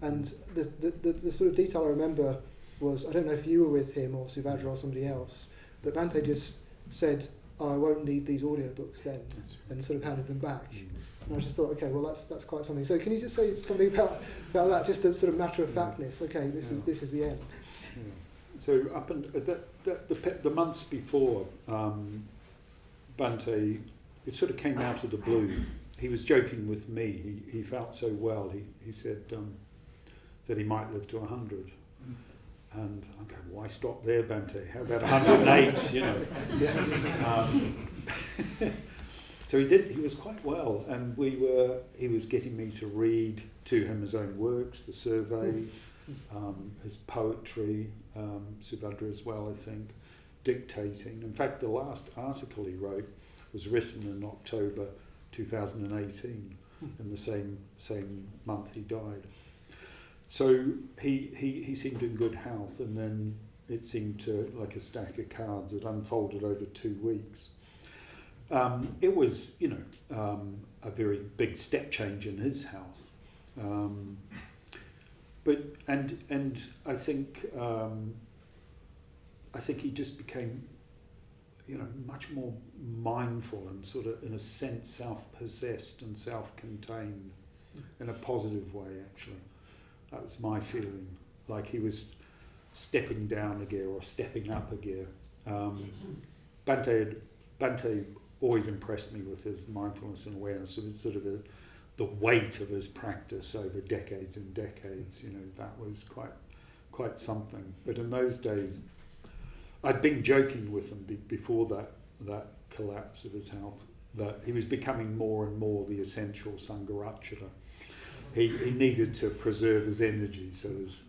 And the sort of detail I remember was, I don't know if you were with him or Suvajra or somebody else, but Bhante just said, I won't need these audiobooks then, and sort of handed them back. And I just thought, okay, well that's quite something. So can you just say something about that, just a sort of matter of factness? Okay, this is the end. Yeah. So up and the months before, Bhante, it sort of came out of the blue. He was joking with me. He felt so well. He said that he might live to 100. And I go, why stop there, Bhante? How about 108? So he did. He was quite well, and he was getting me to read to him his own works, the survey, his poetry, Subhadra as well, I think, dictating. In fact, the last article he wrote was written in October 2018, in the same month he died. So he seemed in good health, and then it seemed to, like a stack of cards, it unfolded over 2 weeks. It was, a very big step change in his health. But I think he just became, much more mindful and sort of, in a sense, self-possessed and self-contained in a positive way, actually. That was my feeling, like he was stepping down a gear or stepping up a gear. Bhante always impressed me with his mindfulness and awareness. It was sort of the weight of his practice over decades and decades. That was quite something. But in those days, I'd been joking with him before that collapse of his health, that he was becoming more and more the essential Sangharachara. He needed to preserve his energy, so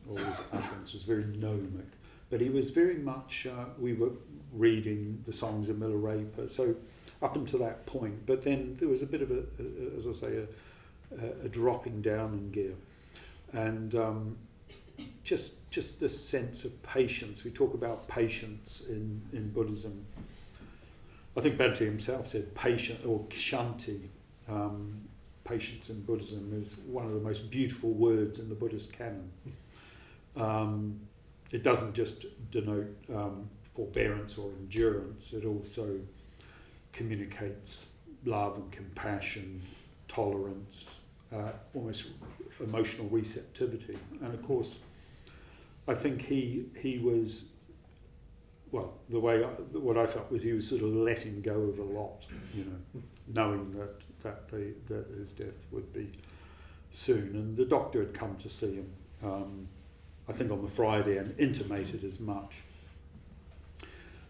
all his utterance was very gnomic. But he was very much, we were reading the songs of Milarepa, so up until that point. But then there was a bit of a dropping down in gear. And just this sense of patience. We talk about patience in Buddhism. I think Bhante himself said patience, or kshanti. Patience in Buddhism is one of the most beautiful words in the Buddhist canon. It doesn't just denote forbearance or endurance, it also communicates love and compassion, tolerance, almost emotional receptivity. And of course, I think he was, well, what I felt was he was sort of letting go of a lot, knowing that his death would be soon. And the doctor had come to see him, I think on the Friday, and intimated as much.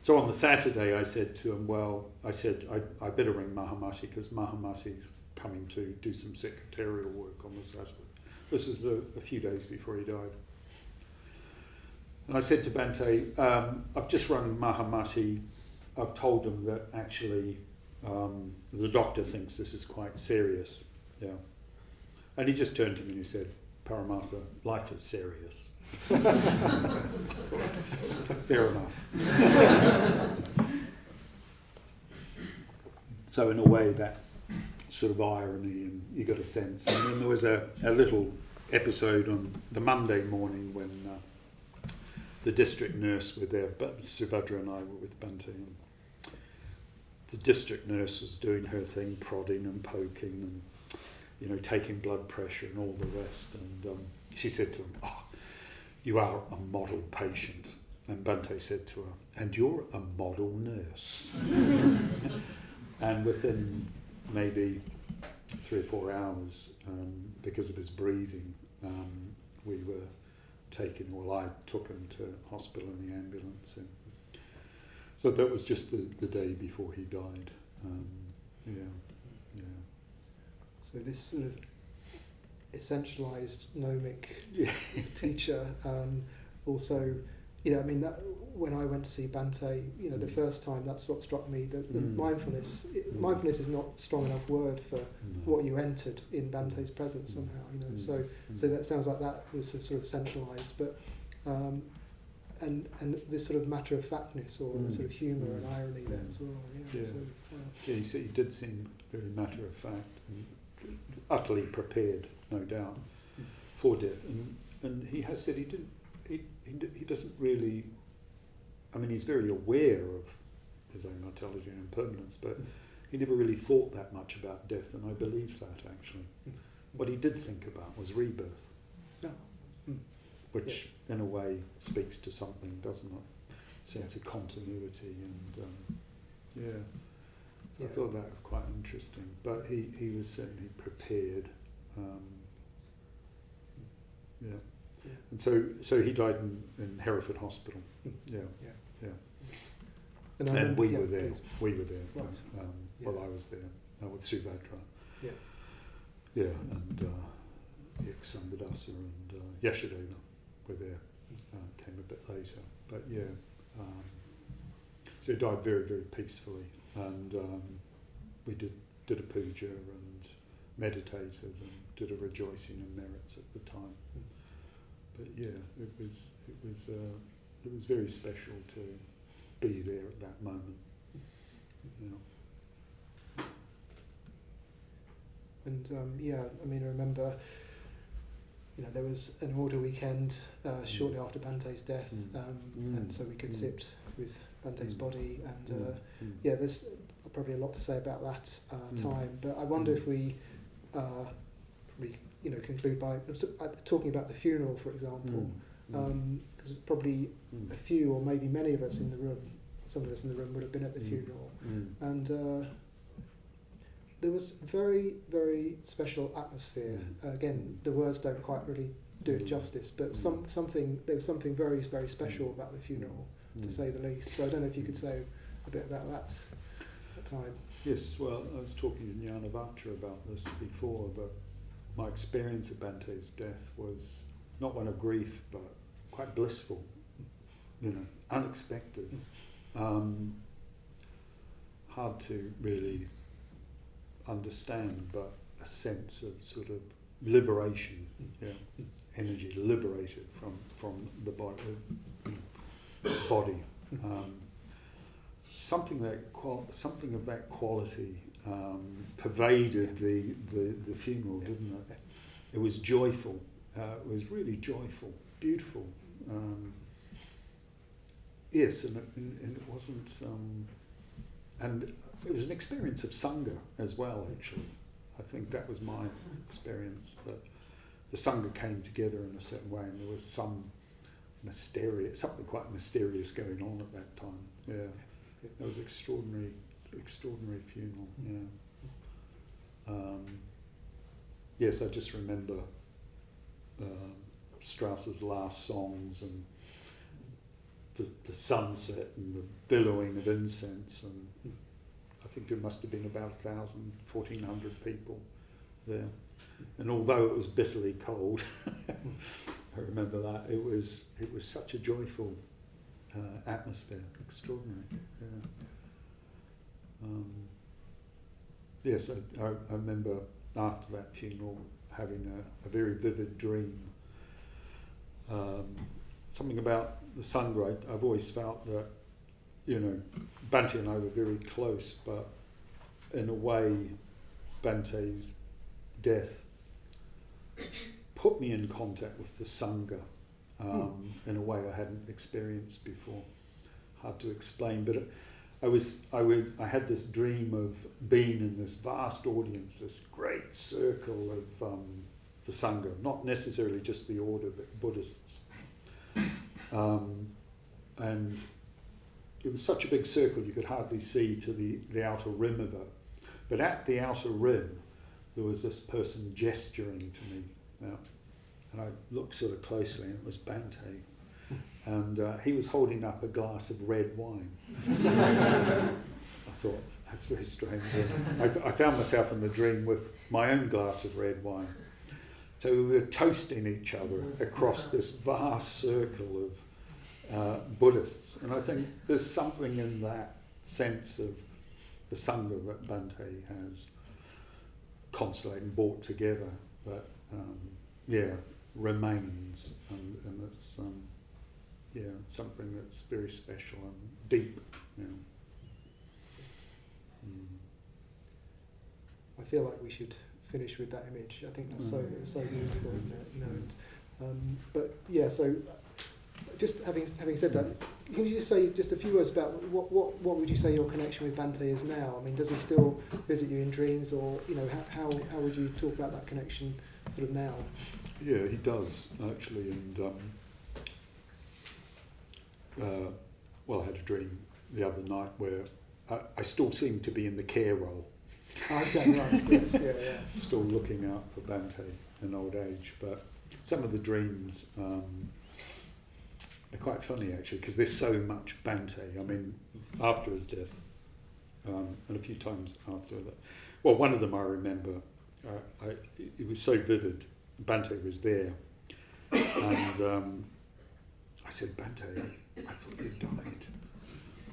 So on the Saturday, I said to him, I better ring Mahamati because Mahamati's coming to do some secretarial work on the Saturday. This is a few days before he died. And I said to Bhante, I've just rung Mahamati. I've told him that actually the doctor thinks this is quite serious. Yeah. And he just turned to me and he said, Paramartha, life is serious. Fair enough. So in a way, that sort of irony, and you got a sense. And then there was a little episode on the Monday morning when the district nurse were there, but Subhadra and I were with Bhante. And the district nurse was doing her thing, prodding and poking and, taking blood pressure and all the rest. And she said to him, you are a model patient. And Bhante said to her, and you're a model nurse. And within maybe 3 or 4 hours, because of his breathing, we were I took him to hospital in the ambulance. And so that was just the day before he died. So this sort of essentialised gnomic teacher also, that when I went to see Bhante, the first time, that's what struck me, the mindfulness. Mindfulness is not strong enough word for what you entered in Bhante's presence somehow, So that sounds like that was sort of essentialised, but and this sort of matter of factness or sort of humour and irony there as well. He said he did seem very matter of fact and utterly prepared, no doubt, for death. And he has said he doesn't really. I mean, he's very aware of his own mortality and impermanence, but he never really thought that much about death, and I believe that, actually. What he did think about was rebirth, which, in a way, speaks to something, doesn't it? Sense of continuity, and, So I thought that was quite interesting. But he was certainly prepared, And so he died in Hereford Hospital. And we were there. Please. We were there. Right. While I was there with Subhadra. And the ex-Sambhadasa and Yashadeva were there. Came a bit later. But so he died very, very peacefully. And we did a puja and meditated and did a rejoicing in merits at the time. But it was very special to be there at that moment. And I remember, there was an order weekend shortly after Bhante's death, and so we could sit with Bhante's body, and there's probably a lot to say about that time. But I wonder if we conclude by talking about the funeral, for example, because probably a few or maybe many of us in the room, some of us in the room would have been at the funeral, and there was very, very special atmosphere. Again, the words don't quite really do it justice, but there was something very, very special about the funeral, to say the least. So I don't know if you could say a bit about that time. Yes, well, I was talking to Jnanavatra about this before, but my experience of Bhante's death was not one of grief, but quite blissful, unexpected. Hard to really understand, but a sense of sort of liberation, energy liberated from the body. Something of that quality pervaded the funeral, didn't it? It was joyful. It was really joyful, beautiful. Yes, and it wasn't. And it was an experience of Sangha as well, actually. I think that was my experience, that the Sangha came together in a certain way, and there was something quite mysterious going on at that time. It was extraordinary funeral. Yes, I just remember Strauss's last songs and the sunset and the billowing of incense, and I think there must have been about 1,400 people there. And although it was bitterly cold, I remember that, it was such a joyful atmosphere, extraordinary. Yeah. Yes, I remember after that funeral having a very vivid dream. Something about the Sangha, I've always felt that, Bhante and I were very close, but in a way, Bhante's death put me in contact with the Sangha in a way I hadn't experienced before. Hard to explain, but I had this dream of being in this vast audience, this great circle of the Sangha, not necessarily just the order, but Buddhists. And it was such a big circle you could hardly see to the outer rim of it. But at the outer rim, there was this person gesturing to me. And I looked sort of closely, and it was Bhante. And he was holding up a glass of red wine. I thought, that's very strange. I found myself in the dream with my own glass of red wine. So we were toasting each other across this vast circle of Buddhists. And I think there's something in that sense of the Sangha that Bhante has constellated and brought together that, remains. And it's, something that's very special and deep. I feel like we should finish with that image. I think that's so beautiful, isn't it? So just having said that, can you just say just a few words about what would you say your connection with Bhante is now? I mean, does he still visit you in dreams, or how would you talk about that connection sort of now? Yeah, he does actually, and I had a dream the other night where I still seem to be in the care role. Okay, nice. Yes, yeah. Still looking out for Bhante in old age, but some of the dreams are quite funny actually, because there's so much Bhante. I mean, after his death, and a few times after that. Well, one of them I remember, it was so vivid. Bhante was there, and I said, Bhante, I thought you died.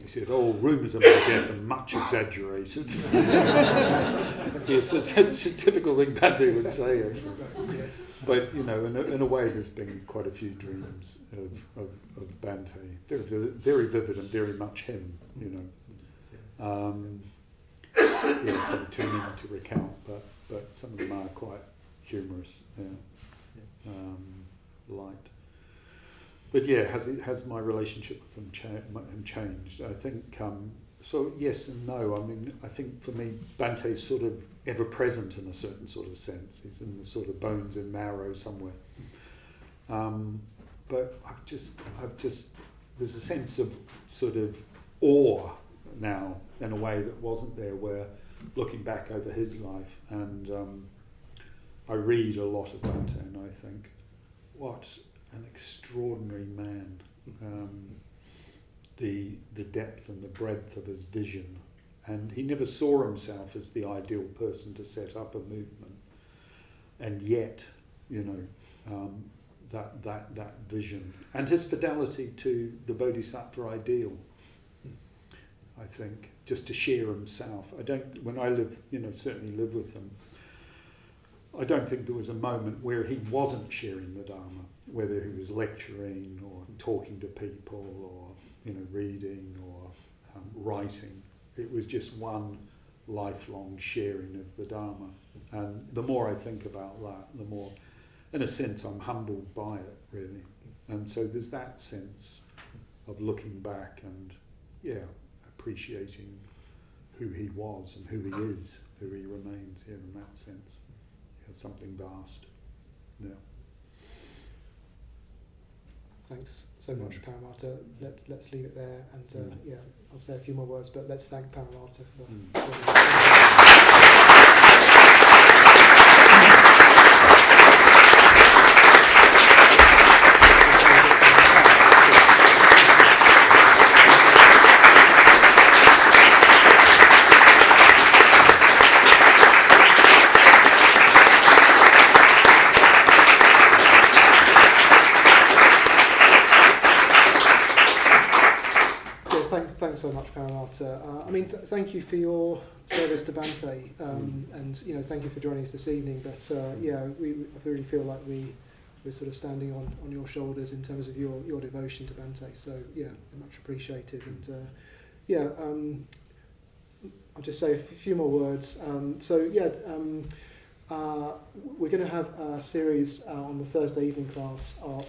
He said, rumours of my death are much exaggerated. Yes, it's a typical thing Bhante would say, actually. But, in a way, there's been quite a few dreams of Bhante. Very vivid and very much him, probably too many to recount, but some of them are quite humorous, light. But has my relationship with him changed? I think, so yes and no. I mean, I think for me, Bhante's sort of ever present in a certain sort of sense. He's in the sort of bones and marrow somewhere. But I've just, there's a sense of sort of awe now in a way that wasn't there, where looking back over his life, and I read a lot of Bhante and I think, what an extraordinary man. The depth and the breadth of his vision, and he never saw himself as the ideal person to set up a movement, and yet that vision and his fidelity to the Bodhisattva ideal, I think, just to share himself. When I certainly live with him, I don't think there was a moment where he wasn't sharing the Dharma, whether he was lecturing or talking to people or reading or writing. It was just one lifelong sharing of the Dharma. And the more I think about that, the more, in a sense, I'm humbled by it, really. And so there's that sense of looking back and, appreciating who he was and who he is, who he remains here in that sense. Something vast. Yeah. Thanks so much, Paramartha. Let's leave it there, and I'll say a few more words, but let's thank Paramartha for thanks so much, Paramartha. Thank you for your service to Bhante, and thank you for joining us this evening. But I really feel like we're sort of standing on your shoulders in terms of your devotion to Bhante. So much appreciated. And I'll just say a few more words. We're going to have a series on the Thursday evening class of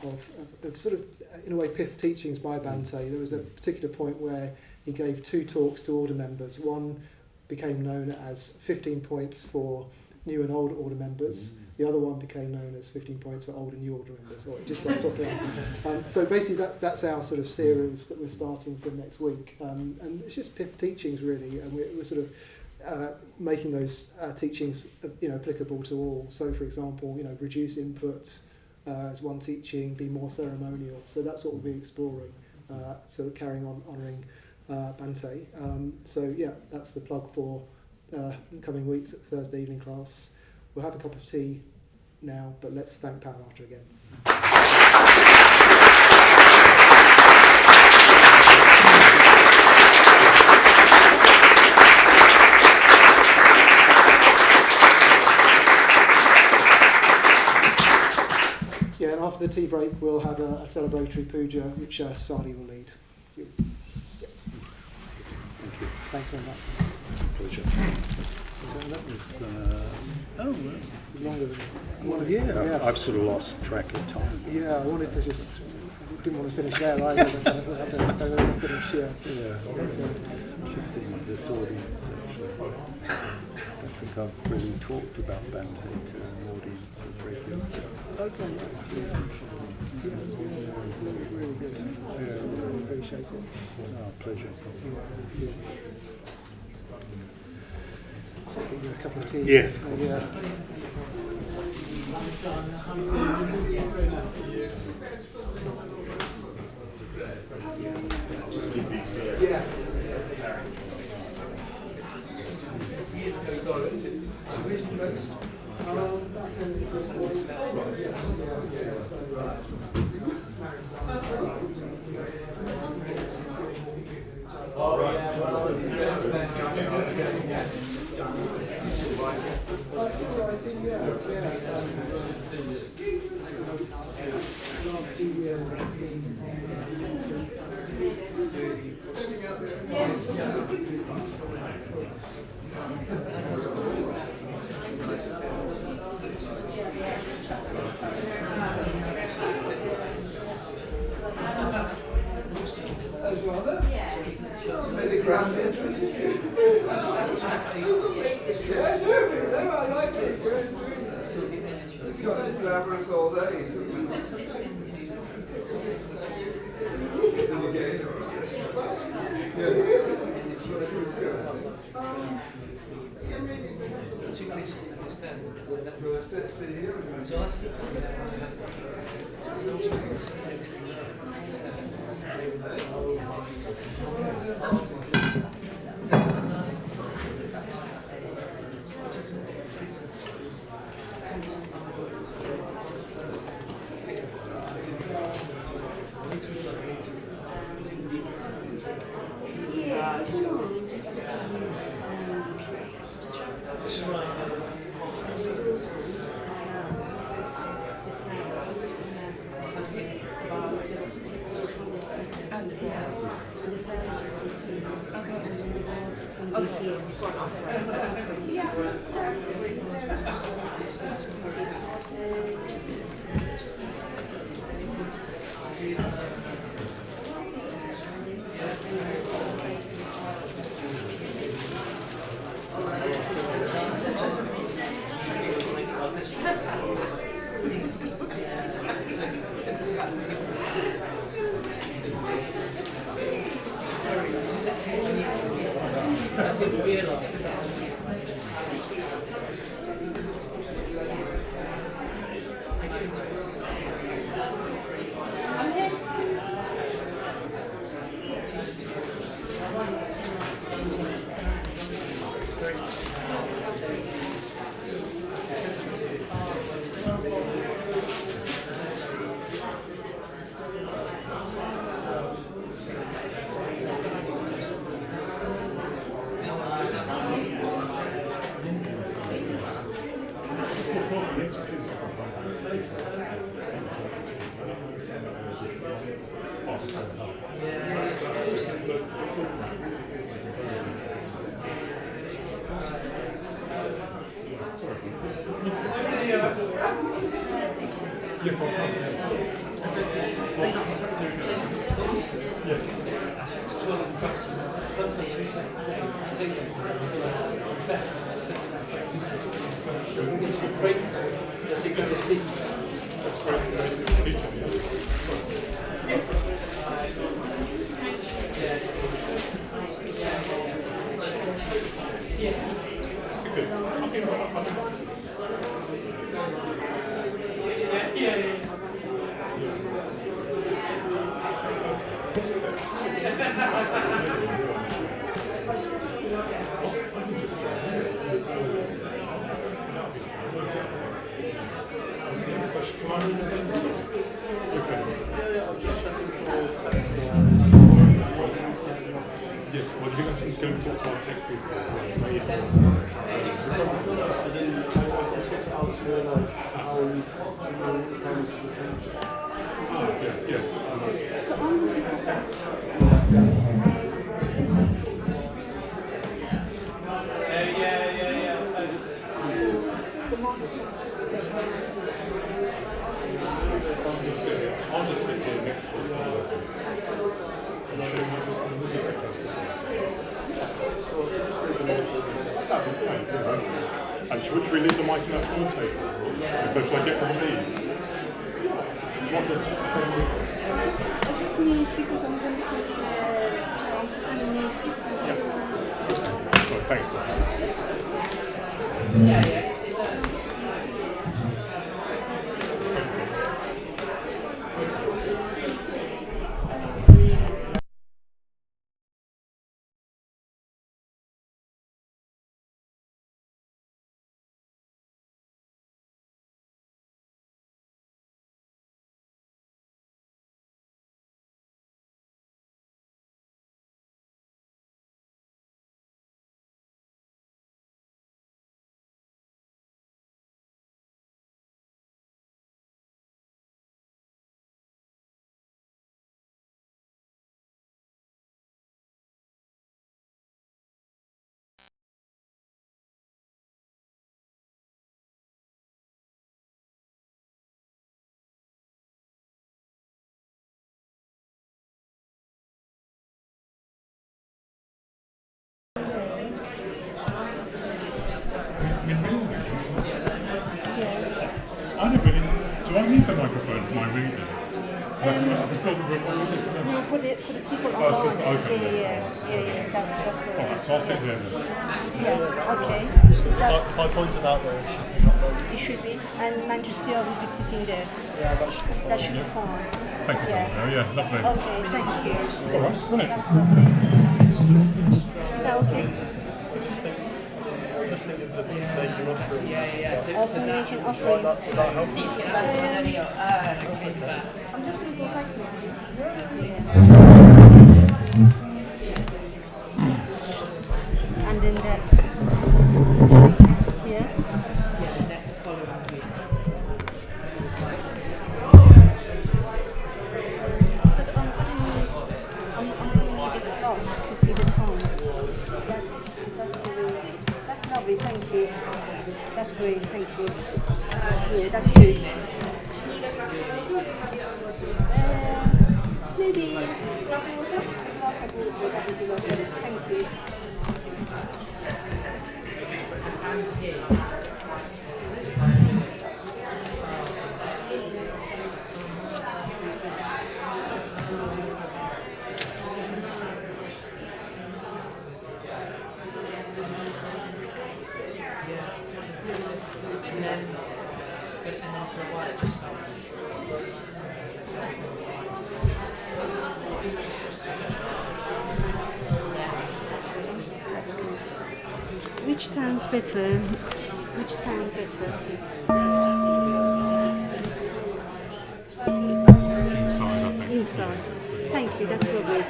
sort of, in a way, pith teachings by Bhante. There was a particular point where he gave 2 talks to order members. One became known as 15 points for new and old order members. The other one became known as 15 points for old and new order members. Or it just got swapped around. So basically that's our sort of series that we're starting from next week. And it's just pith teachings, really. And we're sort of making those teachings applicable to all. So for example, reduce input as one teaching, be more ceremonial. So that's what we'll be exploring. So carrying on honouring Bhante. That's the plug for coming weeks at the Thursday evening class. We'll have a cup of tea now, but let's thank Paramartha again. And after the tea break, we'll have a celebratory puja, which Sadi will lead. Thank you. Thanks very much. Pleasure. So that was Longer than yes. I've sort of lost track of time. Yeah, I wanted to just didn't want to finish there either. So I don't finish here. It's interesting, this audience actually. I don't think I've really talked about Bhante to an audience of regulars. Okay, that's interesting. Yes, really good. Really appreciate it. Pleasure. Just get you a cup of tea. Yes. Yes, I'll come. Sometimes we say something, it's just great that they're going to see. That's great. Yes, well, you're going to go and talk to our tech people. Yes. I'll just sit here next to this guy. And show you just across the and should we leave the mic in that small table? And so shall I get one of these? What does I just need, because I'm going to put, so I'm just going to need this one. Yeah. Sorry, thanks, Dad. I don't really. Do I need the microphone for my reading? What is it for them? No, for the people Oh, it's online. for- okay. Yeah, that's Alright, correct. so I'll sit here then. Yeah, okay. If I point it out there, it should be not very. It should be. And Manchester will be sitting there. Yeah, that should be. That should be fine. Thank you. Yeah. Oh, yeah, lovely. Okay, thank you. Alright, brilliant. That's lovely. Is that okay? Just think of the making offerings. Offering, making offerings. Would that help? I'm just going to go back now. And then that's, yeah. Because I'm gonna need a clock to see the time. That's lovely. Thank you. That's great. Thank you. Yeah, that's good. Maybe a glass of water. That would be lovely. Thank you. That's good. Which sounds better? Which sound better? Inside, I think. Inside. Thank you, that's lovely.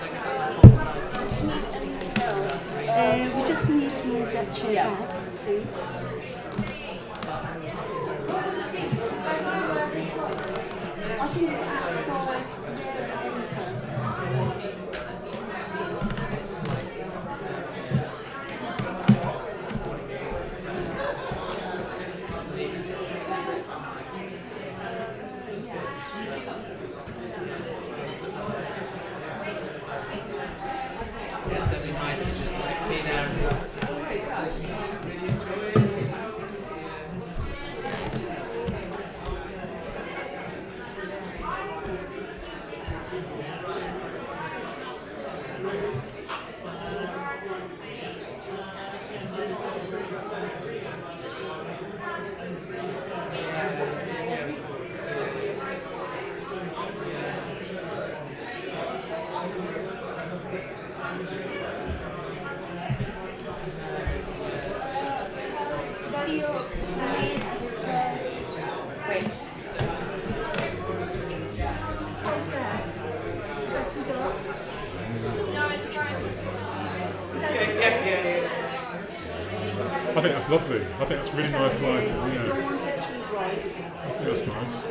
We just need to move that chair back, please. I think it's outside where I enter. I think that's lovely. I think that's really nice lighting. I Yeah, don't want it to be bright. I think that's nice.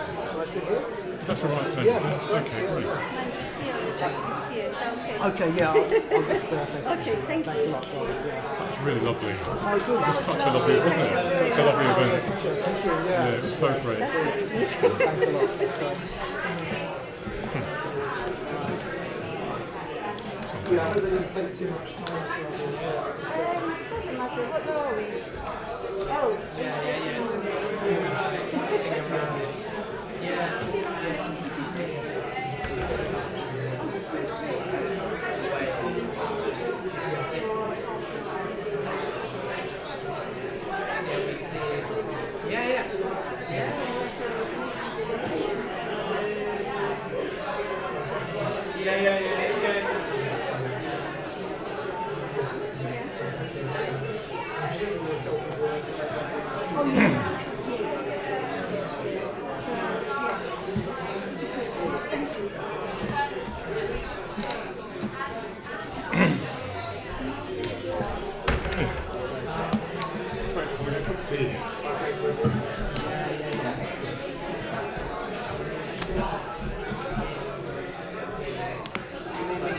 So I sit here. If that's all right, then. Yeah, is it? that's great, Okay, yeah. great. Mind you see on the jacket is here. Is that okay? Okay, yeah, I'll just take Okay, thank Thanks you. a lot, Simon. Yeah. That's really lovely. Oh, good. This is such a lovely, wasn't it? Such a lovely event. Thank you, Yeah, yeah. it was so great. That's what it is. Thanks a lot. That's great. Yeah, I hope it didn't take too much time. Doesn't matter. What are we? Oh, oh yes. Let's see.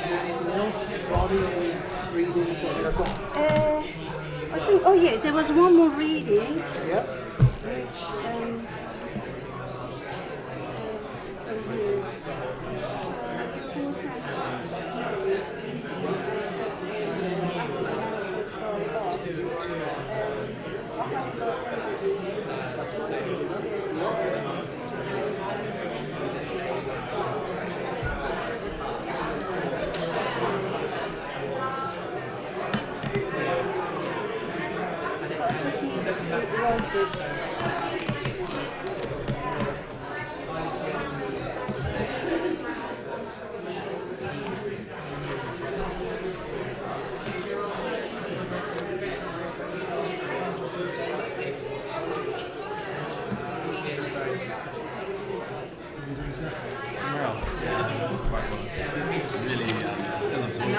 Anything else? Robbie, any readings? I've got. I think. Oh yeah, there was one more reading. Yeah. Which so here. Full transplants. After the marriage was going on. I haven't got anything. That's the same. So I just need to write it. Well, yeah, quite well. Really, still absorbing.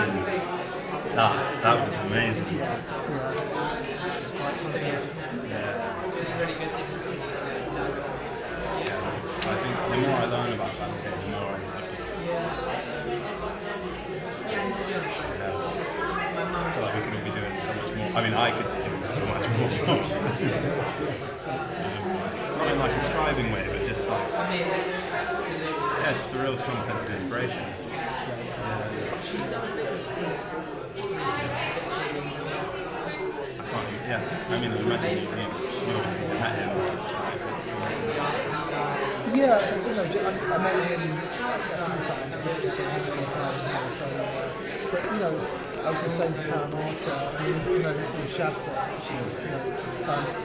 That was amazing. Yeah. I think the more I learn about Bhante, the more I sort of I feel like we could all be doing so much more. I mean, I could be doing so much more. Not in like a striving way, but just like, yeah, just a real strong sense of inspiration. I mean, I imagine you obviously met him. Yeah, you know, I met him a few times, just a handful of times now. So, but you know, I was just saying to Paramartha, I mean, you know, this sort of chapter, you know,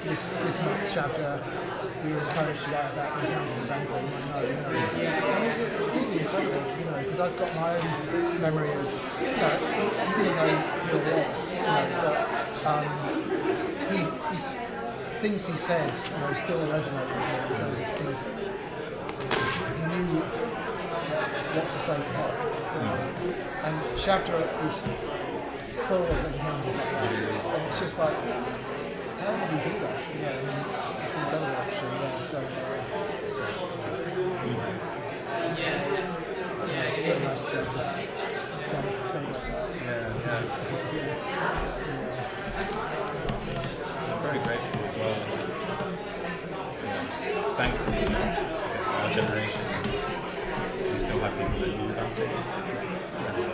this month's chapter, we were encouraged to write about the Bhante, and it's incredible, you know, because I've got my own memory of, you know, he didn't know who it was, you know, but things he said, you know, still resonate with him in terms of things. He knew what to say to her. And chapter is full of encounters like that. And it's just like, how did he do that? You know, I mean, it's incredible actually. Yeah, so it's very nice to go to celebrate that. I'm very grateful as well. Thankfully, I guess our generation, we still have people that knew about it. And so,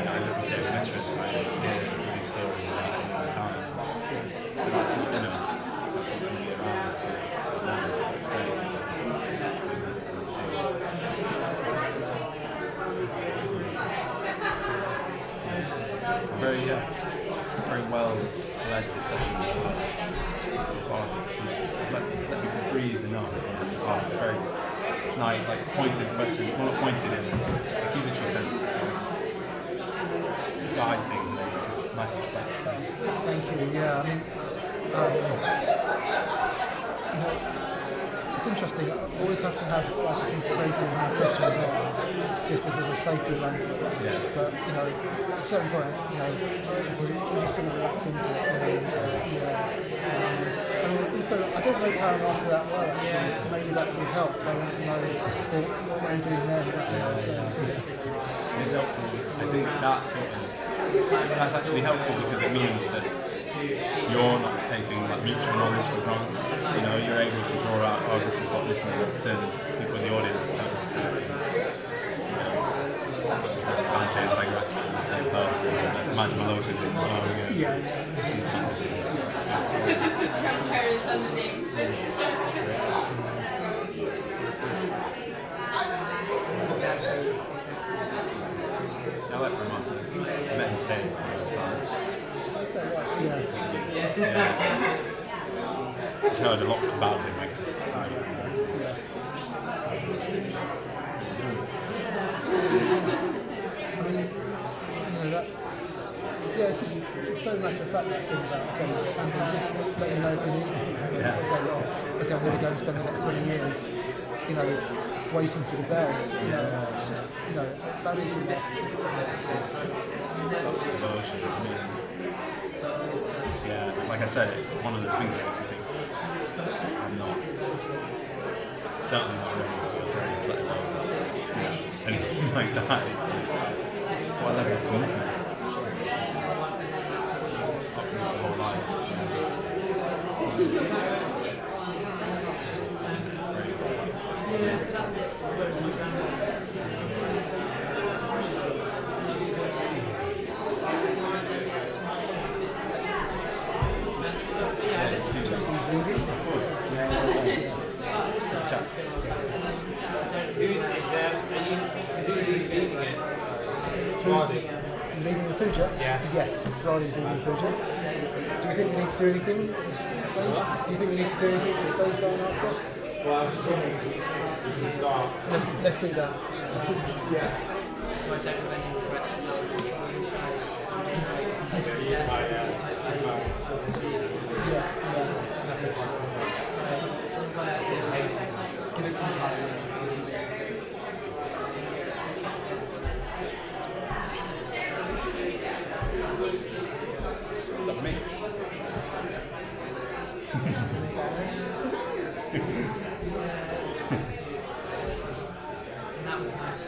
I live with David Mitchell, so I hear these stories about him all the time. So that's not, that's not going to be around for so long, so it's great. Doing this kind of thing. Very well led discussions sort of ask, let people breathe enough and ask very like pointed questions, well not pointed in an accusatory sense, but sort of guide things in a nice like that. Thank you. Yeah, I mean, you know, it's interesting. I always have to have like a piece of paper with my questions on, just as a safety blanket. Yeah. But you know, at a certain point, you know, we just sort of relax into it. And also, I don't know Paramartha that well. Actually, maybe that sort of helps. I want to know what are you doing there. It's helpful. I think that's actually helpful because it means that you're not taking like mutual knowledge for granted. You know, you're able to draw out, oh, this is what this means to people in the audience. Understand Bhante and saying actually the same person. So that imagine Maloka's in these kinds of things. I like Paramartha. I met him 10 for the first time. I've heard a lot about him, I guess. It's just so matter of fact that thing about and just let you know if you need anything. Okay, I'm going to go and spend the next 20 years, you know, waiting for the bell. You know, it's just, you know, that is remarkable. Such devotion. I mean, yeah, like I said, it's one of those things that makes you think, I'm certainly not ready to go direct, let alone, you know, anything like that. It's like, what level of commitment? The whole life. It's very Who's leading the puja? Yeah. Yes, Sari's leading the puja. Do you think we need to do anything at this stage? Do you think we need to do anything at this stage going on? Well, I was just wondering if we can start. Let's do that. Yeah. So I don't know any correct Give it some time. It's up to me. and that was nice.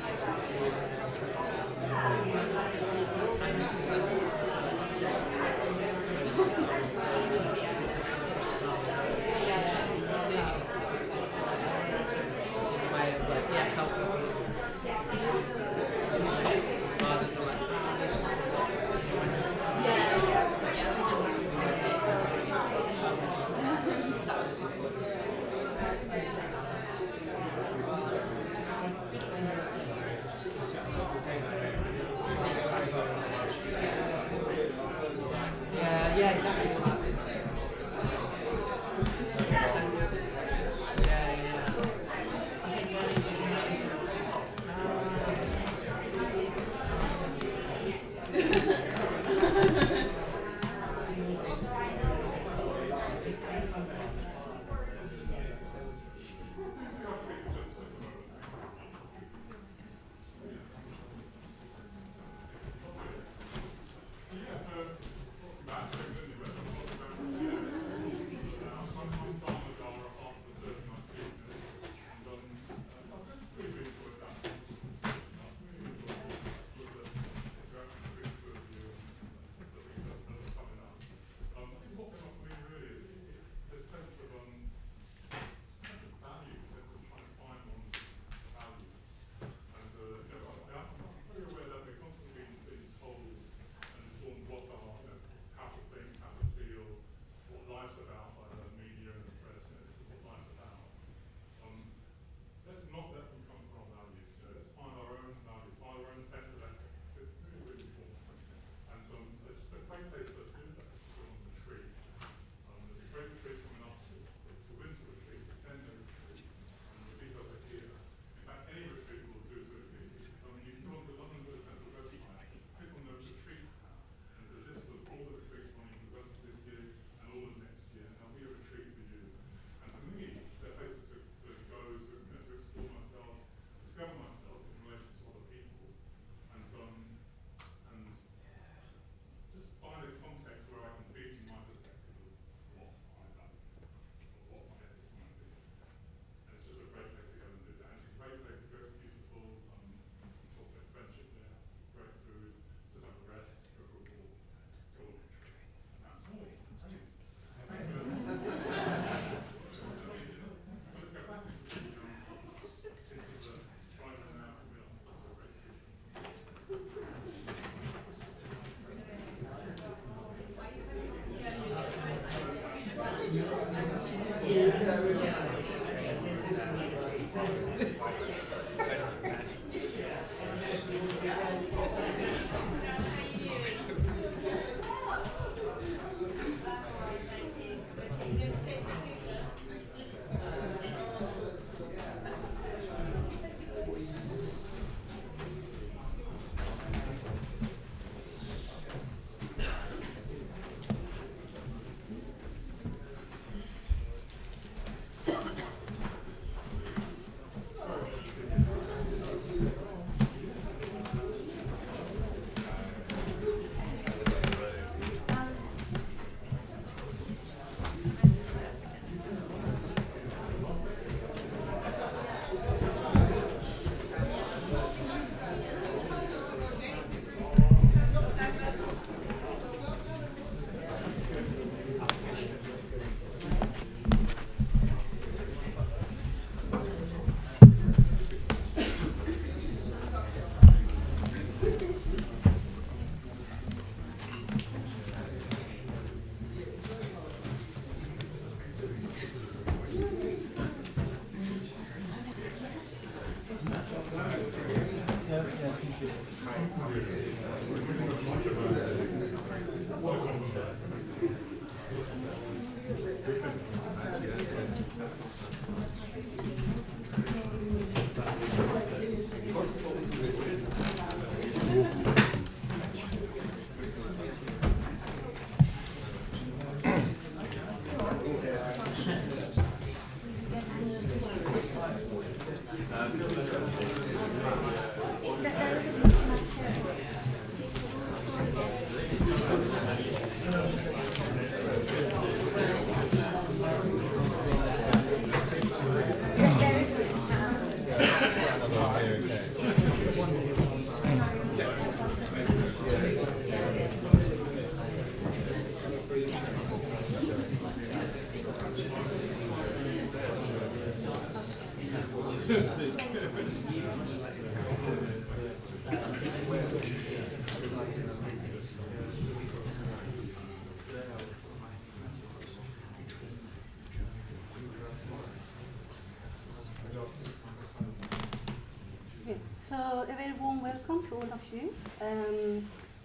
So a very warm welcome to all of you.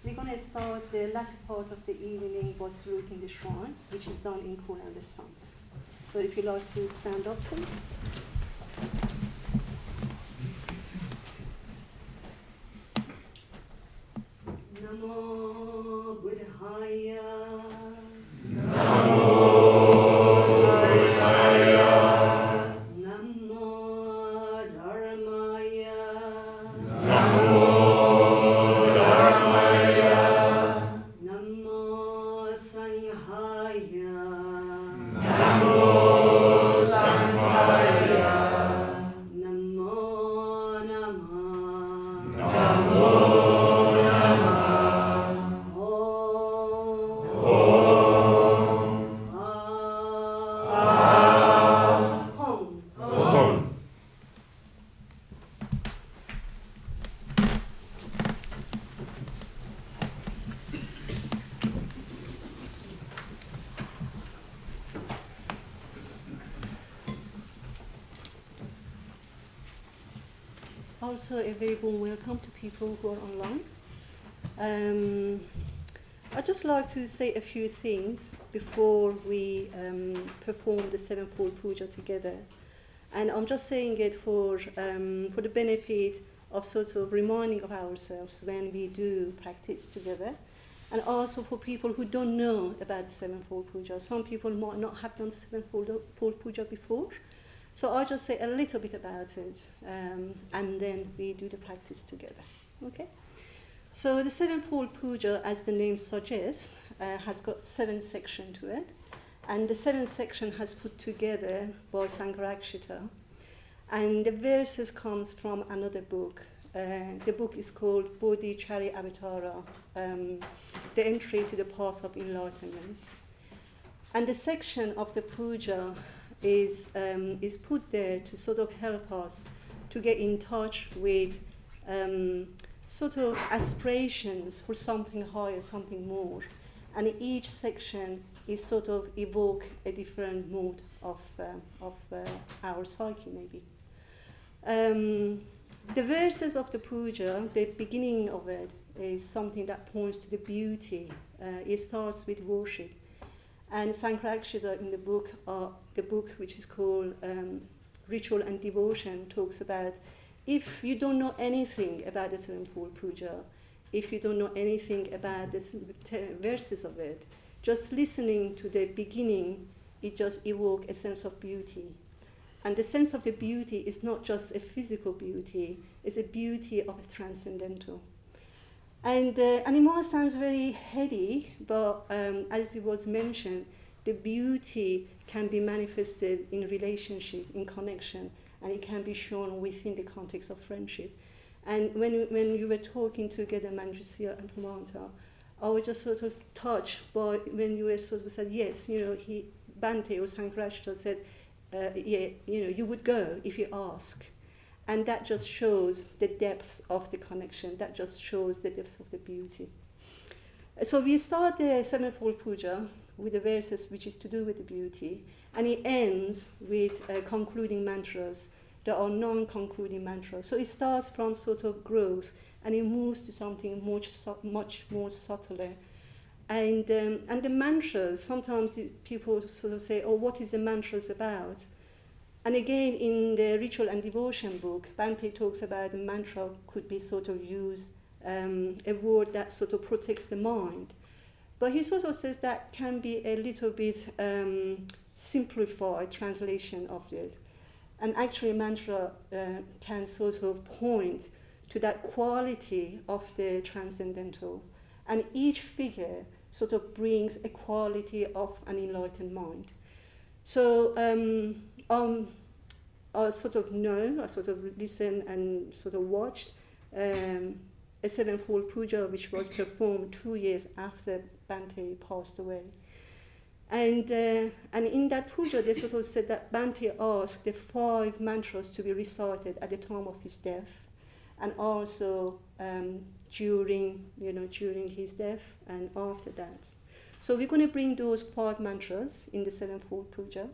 We're going to start the latter part of the evening by saluting the shrine, which is done in call and response. So if you'd like to stand up, please. Namo Buddhaya. Namo Also, a very warm welcome to people who are online. I'd just like to say a few things before we perform the sevenfold puja together. And I'm just saying it for the benefit of sort of reminding of ourselves when we do practice together. And also for people who don't know about the sevenfold puja. Some people might not have done the sevenfold puja before. So I'll just say a little bit about it, and then we do the practice together. Okay? So the sevenfold puja, as the name suggests, has got 7 sections to it. And the 7th section has put together by Sangharakshita. And the verses comes from another book. The book is called Bodhicharya Avatara, the entry to the path of enlightenment. And the section of the puja is put there to sort of help us to get in touch with sort of aspirations for something higher, something more. And each section is sort of evoke a different mood of our psyche, maybe. The verses of the puja, the beginning of it, is something that points to the beauty. It starts with worship. And Sankrakshita in the book which is called Ritual and Devotion talks about if you don't know anything about the sevenfold puja, if you don't know anything about the verses of it, just listening to the beginning, it just evokes a sense of beauty. And the sense of the beauty is not just a physical beauty, it's a beauty of a transcendental. And it might sound very heady, but as it was mentioned, the beauty can be manifested in relationship, in connection, and it can be shown within the context of friendship. And when you were talking together, Manjushri and Paramartha, I was just sort of touched by when you were sort of said, yes, Bhante or Sankrakshita said, you would go if you ask. And that just shows the depth of the connection. That just shows the depth of the beauty. So we start the sevenfold puja with the verses which is to do with the beauty, and it ends with concluding mantras. There are non-concluding mantras. So it starts from sort of growth, and it moves to something much more subtler. And the mantras, sometimes people sort of say, oh, what is the mantras about? And again, in the Ritual and Devotion book, Bhante talks about the mantra could be sort of used, a word that sort of protects the mind. But he sort of says that can be a little bit simplified translation of it. And actually, mantra can sort of point to that quality of the transcendental. And each figure sort of brings a quality of an enlightened mind. So I sort of listened and sort of watched a sevenfold puja which was performed 2 years after Bhante passed away. And in that puja, they sort of said that Bhante asked the 5 mantras to be recited at the time of his death, and also during his death and after that. So we're going to bring those 5 mantras in the sevenfold puja.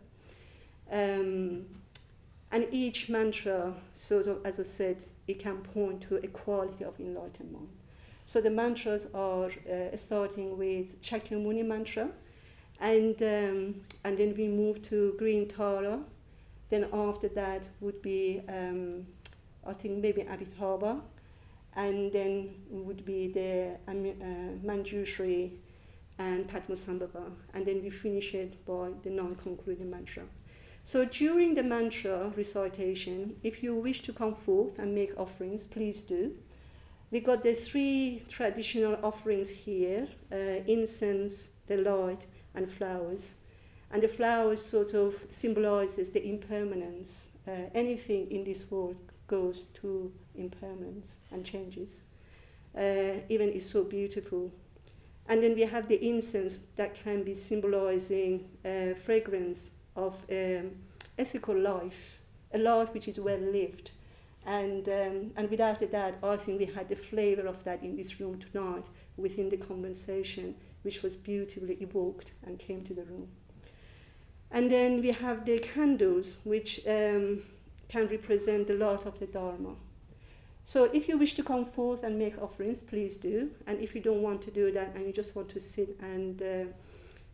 And each mantra, sort of, as I said, it can point to a quality of enlightenment. So the mantras are starting with Shakyamuni mantra, and then we move to Green Tara. Then after that would be, I think maybe Abhitaba, and then would be the Manjushri and Padmasambhava, and then we finish it by the non-concluding mantra. So during the mantra recitation, if you wish to come forth and make offerings, please do. We got the 3 traditional offerings here, incense, the light, and flowers. And the flowers sort of symbolizes the impermanence. Anything in this world goes to impermanence and changes. Even it's so beautiful. And then we have the incense that can be symbolizing fragrance of ethical life, a life which is well lived. And without that, I think we had the flavor of that in this room tonight within the conversation, which was beautifully evoked and came to the room. And then we have the candles, which can represent the light of the Dharma. So if you wish to come forth and make offerings, please do. And if you don't want to do that and you just want to sit and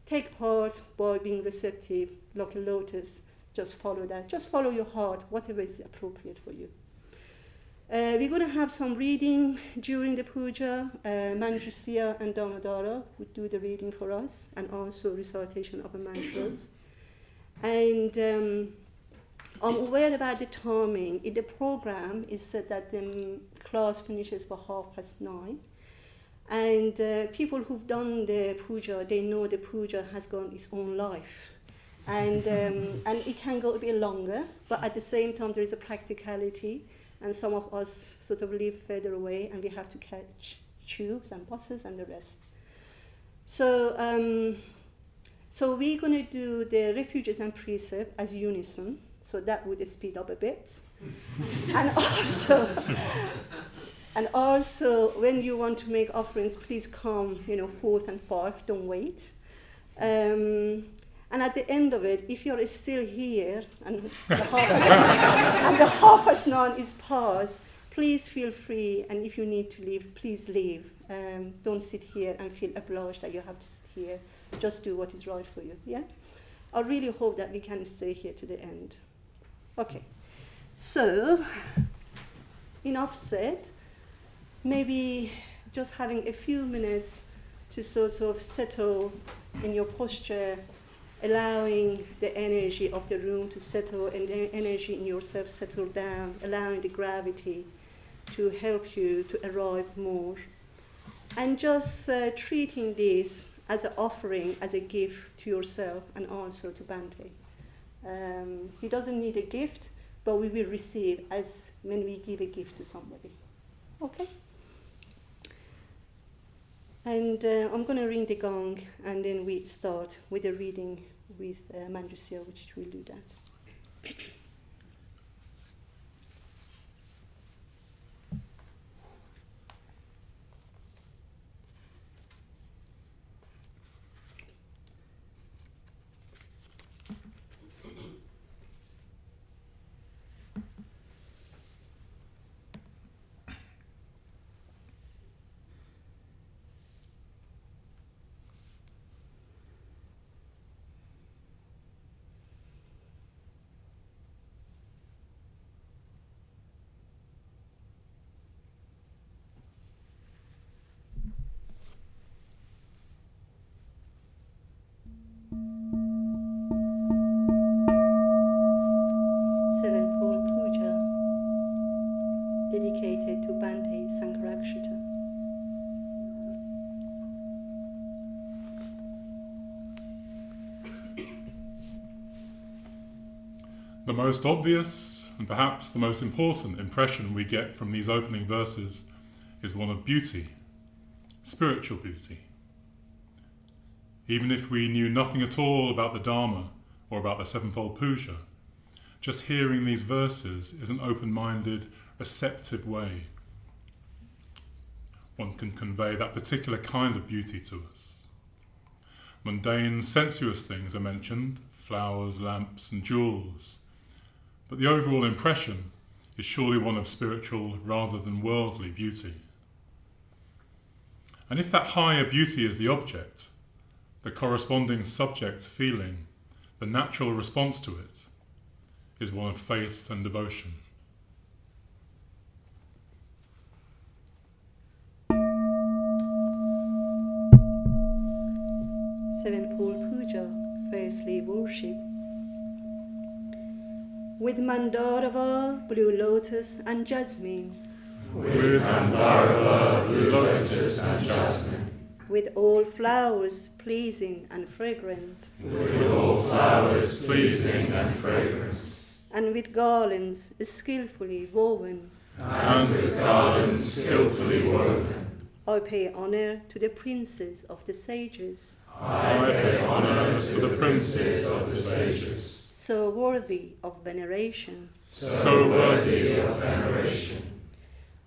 take part by being receptive, like a lotus, just follow that. Just follow your heart, whatever is appropriate for you. We're going to have some reading during the puja. Manjushri and Damodara would do the reading for us, and also recitation of the mantras. And I'm aware about the timing. In the program, it's said that the class finishes by 9:30. And people who've done the puja, they know the puja has gone its own life. And it can go a bit longer, but at the same time there is a practicality, and some of us sort of live further away and we have to catch tubes and buses and the rest. So we're going to do the refuges and precept as unison, so that would speed up a bit. And also, when you want to make offerings, please come, 4th and 5th, don't wait. And at the end of it, if you're still here and the half past 9 is past, please feel free, and if you need to leave, please leave. Don't sit here and feel obliged that you have to sit here. Just do what is right for you, yeah? I really hope that we can stay here to the end. Okay, so enough said. Maybe just having a few minutes to sort of settle in your posture, allowing the energy of the room to settle and the energy in yourself settle down, allowing the gravity to help you to arrive more. And just treating this as an offering, as a gift to yourself and also to Bhante. He doesn't need a gift, but we will receive as when we give a gift to somebody. Okay? And I'm going to ring the gong, and then we start with a reading with Manjusia, which will do that. Sevenfold Puja, dedicated to Bhante Sangharakshita. The most obvious and perhaps the most important impression we get from these opening verses is one of beauty, spiritual beauty. Even if we knew nothing at all about the Dharma or about the Sevenfold Puja, just hearing these verses is an open-minded, receptive way. One can convey that particular kind of beauty to us. Mundane, sensuous things are mentioned, flowers, lamps, and jewels. But the overall impression is surely one of spiritual rather than worldly beauty. And if that higher beauty is the object, the corresponding subject feeling, the natural response to it, is one of faith and devotion. Sevenfold Puja, firstly worship. With Mandarava, blue lotus and jasmine. With Mandarava, blue lotus and jasmine. With all flowers pleasing and fragrant. With all flowers pleasing and fragrant. And with garlands skillfully woven. And with garlands skillfully woven. I pay honor to the princes of the sages. I pay honor to the princes of the sages. So worthy of veneration. So worthy of veneration.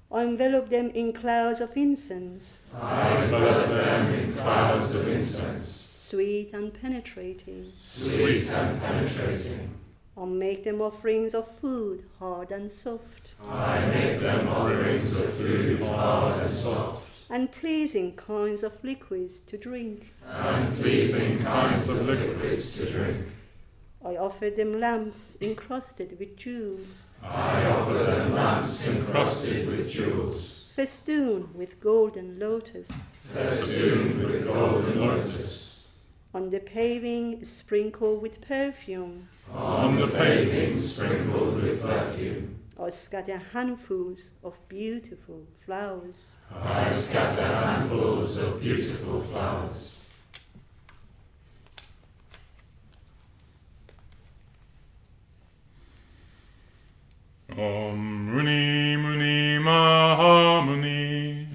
I envelop them in clouds of incense. I envelop them in clouds of incense. Sweet and penetrating. Sweet and penetrating. I make them offerings of food, hard and soft. I make them offerings of food, hard and soft. And pleasing kinds of liquids to drink. And pleasing kinds of liquids to drink. I offer them lamps encrusted with jewels. I offer them lamps encrusted with jewels. Festooned with golden lotus. Festooned with golden lotus. On the paving sprinkled with perfume. On the paving sprinkled with perfume. I scatter handfuls of beautiful flowers. I scatter handfuls of beautiful flowers. Om Muni Muni Mahamuni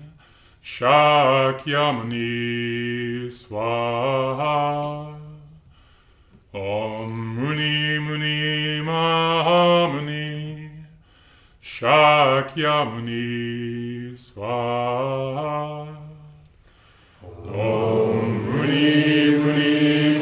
Shakyamuni Swaha. Om Muni Muni Mahamuni Shakyamuni Swaha. Om Muni Muni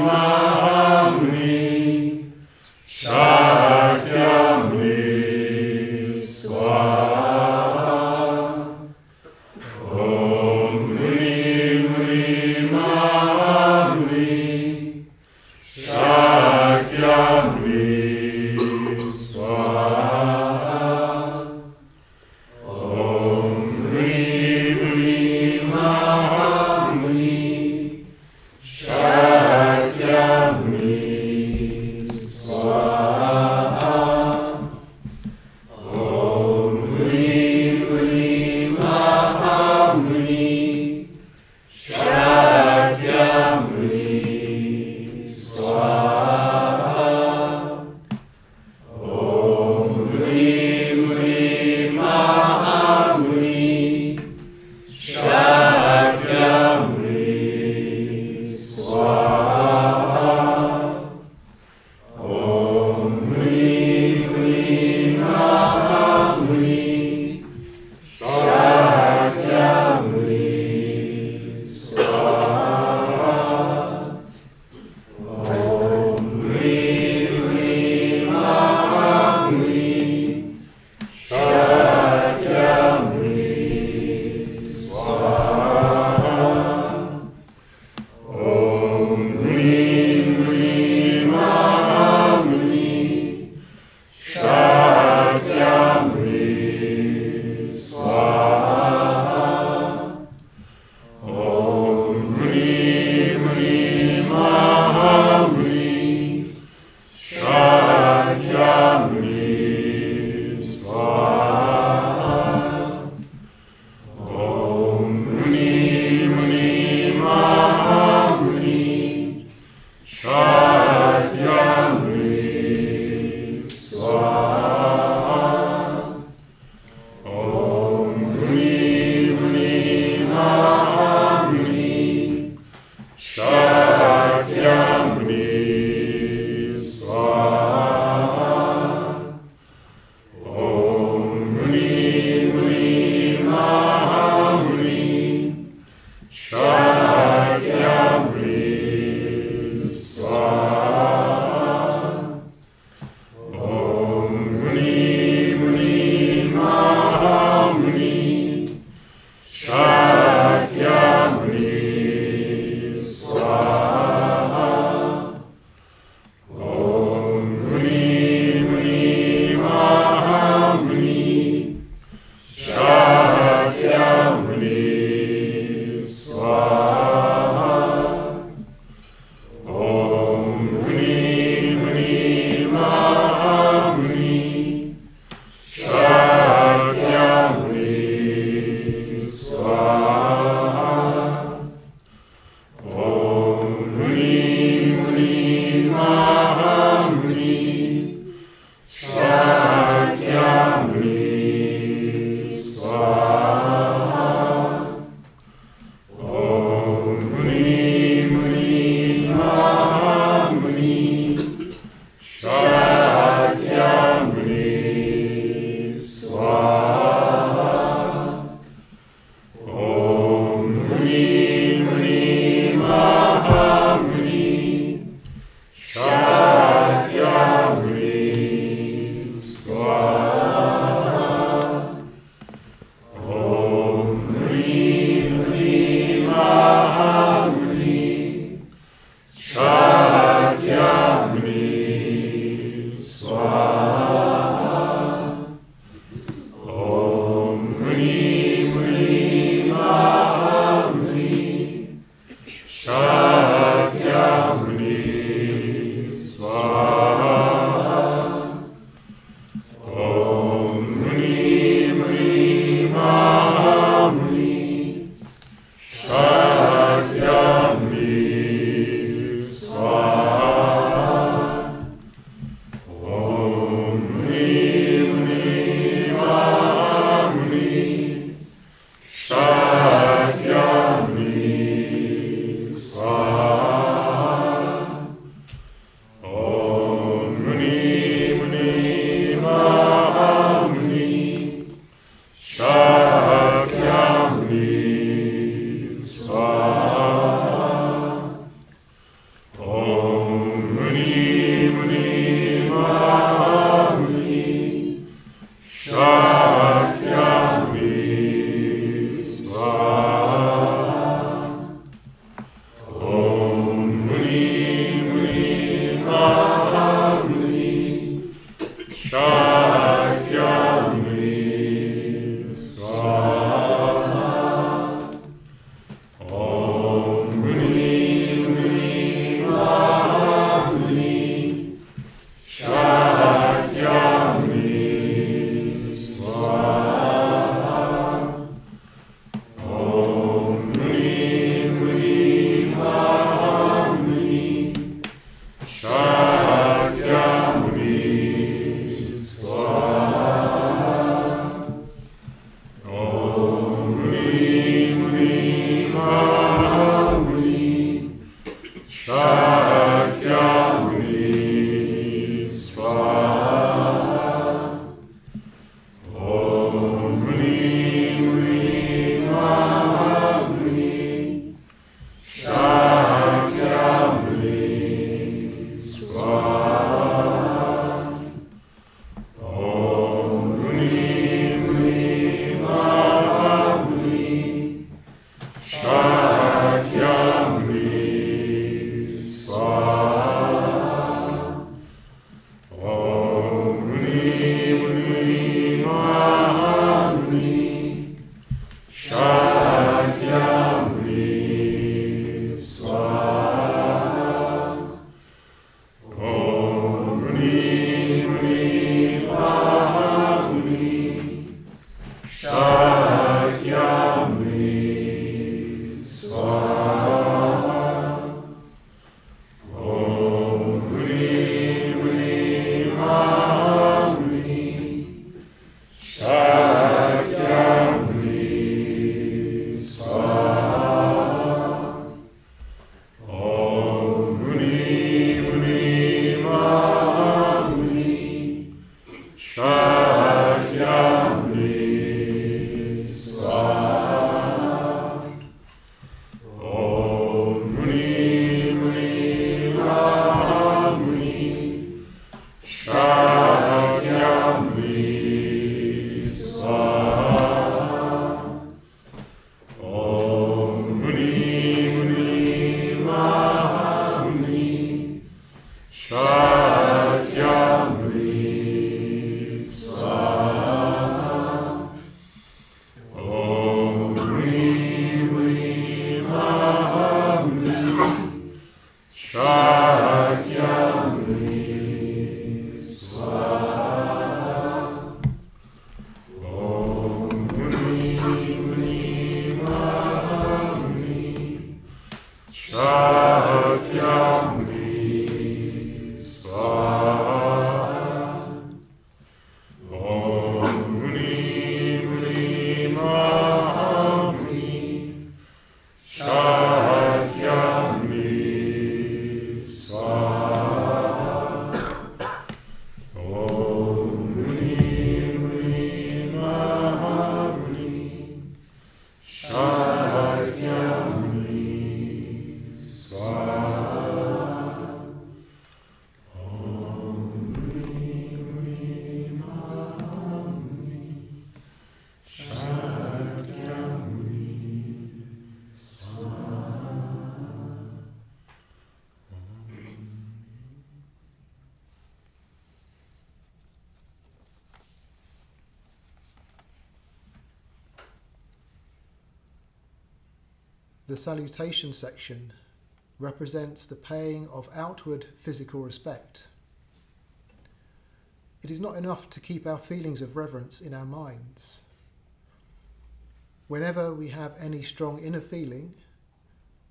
Shakyamuni Swaha. Om Muni Muni Mahamuni Shakyamuni Swaha. Om Muni Muni Mahamuni Shakyamuni Swaha. Om Muni Muni Mahamuni Shakyamuni Swaha. Om Muni Muni Mahamuni Shakyamuni Swaha. Om Muni Muni Mahamuni Shakyamuni Swaha. Om Muni Muni Mahamuni Shakyamuni Swaha. Om Muni Muni Mahamuni Shakyamuni Swaha. Om Muni Muni Mahamuni Shakyamuni Swaha. Om Muni Muni Mahamuni Shakyamuni Swaha. Om Muni Muni Mahamuni Shakyamuni Swaha. Om Muni Muni Mahamuni Shakyamuni Swaha. Om Muni Muni Mahamuni Shakyamuni Swaha. Om Muni Muni Mahamuni Shakyamuni Swaha. Om Muni Muni Mahamuni Shakyamuni Swaha. Om Muni Muni Mahamuni Shakyamuni Swaha. Om Muni Muni Mahamuni Shakyamuni Swaha. Om Muni Muni Mahamuni Shakyamuni The salutation section represents the paying of outward physical respect. It is not enough to keep our feelings of reverence in our minds. Whenever we have any strong inner feeling,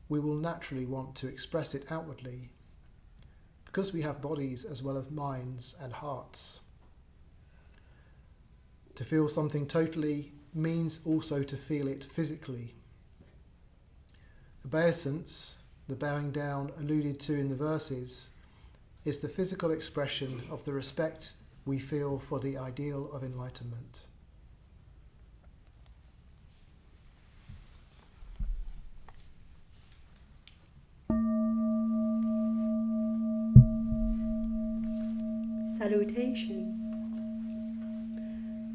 we will naturally want to express it outwardly, because we have bodies as well as minds and hearts. To feel something totally means also to feel it physically. Obeisance, the bowing down alluded to in the verses, is the physical expression of the respect we feel for the ideal of enlightenment. Salutation.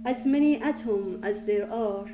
as many atoms as there are,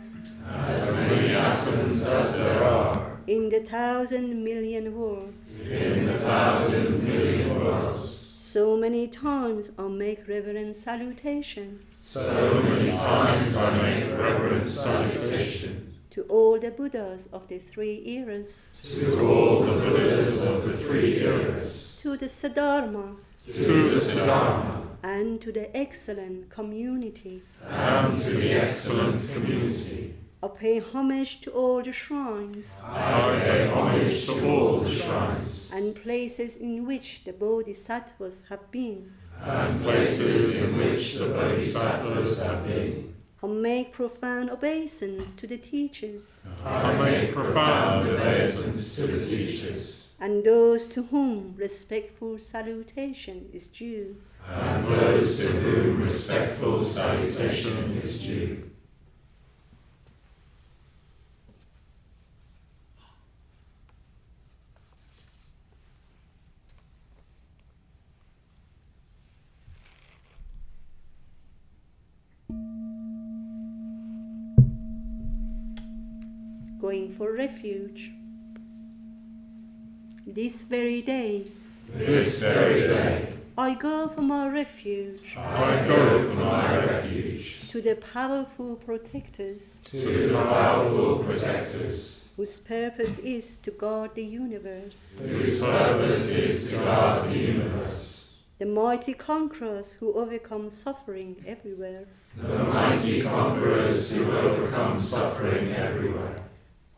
as many atoms as there are, in the 1,000,000,000 worlds, in the 1,000,000,000 worlds. So many times I make reverent salutation So many times I make reverent salutation to all the Buddhas of the 3 eras, to all the Buddhas of the 3 eras, to the Siddharma, to the Siddharma, and to the excellent community. and to the excellent community. I pay homage to all the shrines I pay homage to all the shrines and places in which the Bodhisattvas have been. and places in which the Bodhisattvas have been. I make profound obeisance to the teachers I make profound obeisance to the teachers and those to whom respectful salutation is due. and those to whom respectful salutation is due. Going for refuge. This very day, This very day, I go for my refuge I go for my refuge to the powerful protectors to the powerful protectors, whose purpose is to guard the universe, whose purpose is to guard the universe, the mighty conquerors who overcome suffering everywhere. the mighty conquerors who overcome suffering everywhere.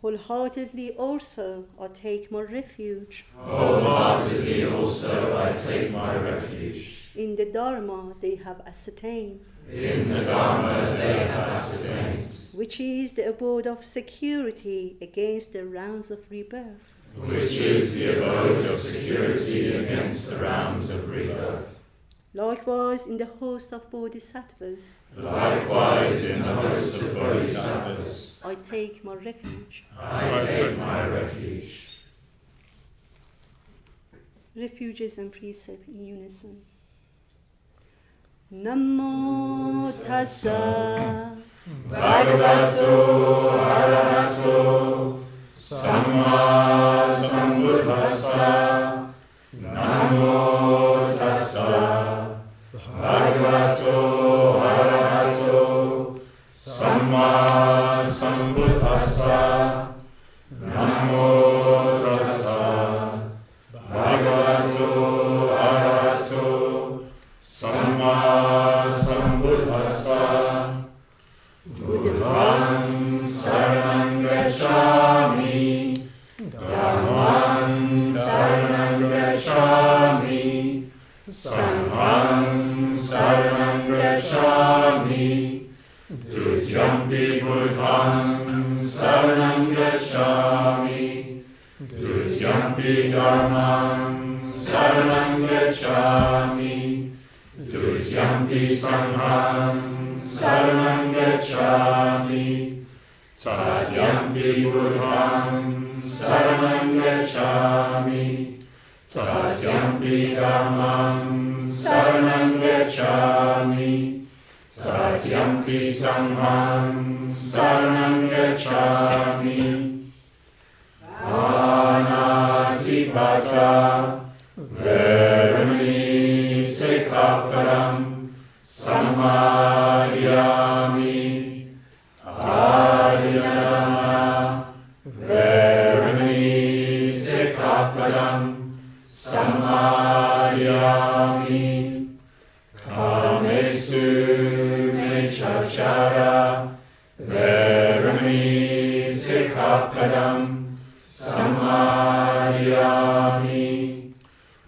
Wholeheartedly also I take my refuge Wholeheartedly also I take my refuge in the Dharma they have ascertained, in the Dharma they have ascertained, which is the abode of security against the rounds of rebirth. which is the abode of security against the rounds of rebirth. Likewise in the host of Bodhisattvas, Likewise in the host of Bodhisattvas, I take my refuge. I take my refuge. Refuges and precept in unison. Namo tassa Bhagavato Arahato Samma Sambuddhassa. Namo tassa Bhagavato Arahato Samma Sambuddhassa. Namo tassa Bhagavato Arahato Samma Sambuddhassa. Buddham saranam gacchami, Dhammam saranam gacchami, Sangham saranam gacchami, Dutiyampi Buddham saranam gacchami, Dutiyampi Dhammam saranam gacchami, Dutiyampi Sangham saranam gacchami, Tatyampi Buddham saranam gacchami, Tatyampi Dhammam saranam gacchami, Tatyampi Sangham saranam gacchami. Anatipata Veramani Sikapparam Samadhyami. Adinama Veramani Sikapparam Samadhyami. Kamesu Mechachara Veramani Sikapparam Samadhyami.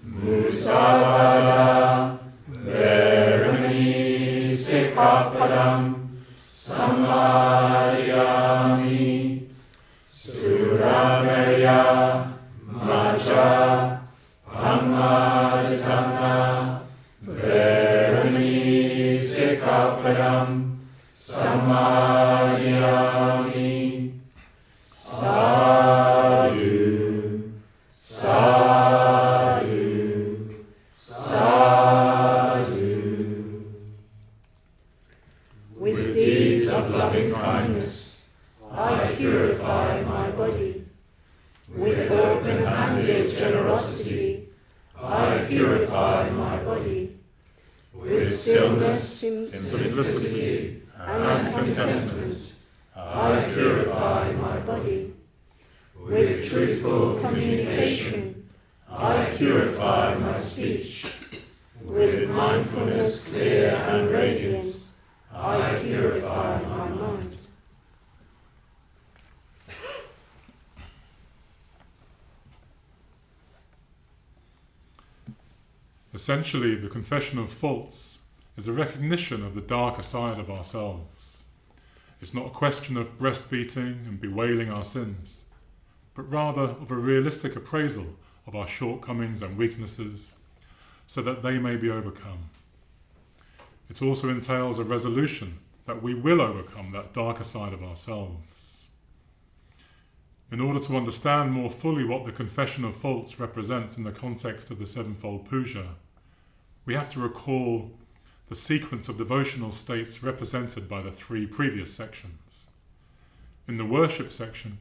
Musavada Veramani Sikapparam Samadhyami. Suramerya Maja Pamadatana Veramani Sikapparam Samadhyami. Sadhu, sadhu, sadhu. with of loving kindness, I purify my body. With open-handed generosity, I purify my body. With stillness, simplicity, and contentment, I purify my body. With truthful communication, I purify my speech. With mindfulness clear and radiant, I purify my mind. Essentially, the confession of faults is a recognition of the darker side of ourselves. It's not a question of breastbeating and bewailing our sins, but rather of a realistic appraisal of our shortcomings and weaknesses so that they may be overcome. It also entails a resolution that we will overcome that darker side of ourselves. In order to understand more fully what the confession of faults represents in the context of the sevenfold puja, we have to recall the sequence of devotional states represented by the three previous sections. In the worship section,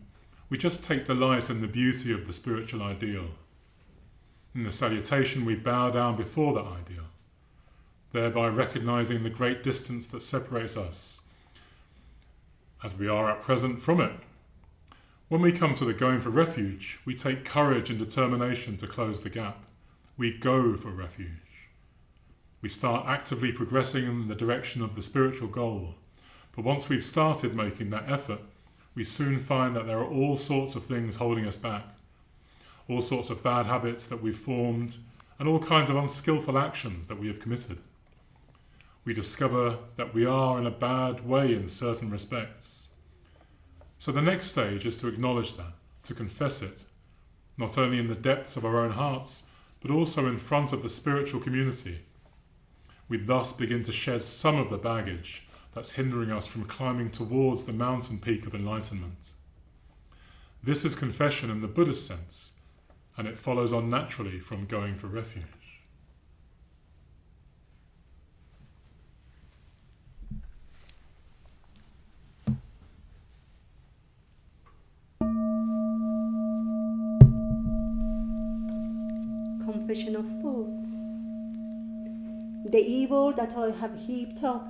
we just take delight in the beauty of the spiritual ideal. In the salutation, we bow down before that ideal, thereby recognizing the great distance that separates us, as we are at present, from it. When we come to the going for refuge, we take courage and determination to close the gap. We go for refuge. We start actively progressing in the direction of the spiritual goal. But once we've started making that effort, we soon find that there are all sorts of things holding us back, all sorts of bad habits that we've formed, and all kinds of unskillful actions that we have committed. We discover that we are in a bad way in certain respects. So the next stage is to acknowledge that, to confess it, not only in the depths of our own hearts, but also in front of the spiritual community. We thus begin to shed some of the baggage that's hindering us from climbing towards the mountain peak of enlightenment. This is confession in the Buddhist sense, and it follows on naturally from going for refuge. Confession of faults. The evil that I have heaped up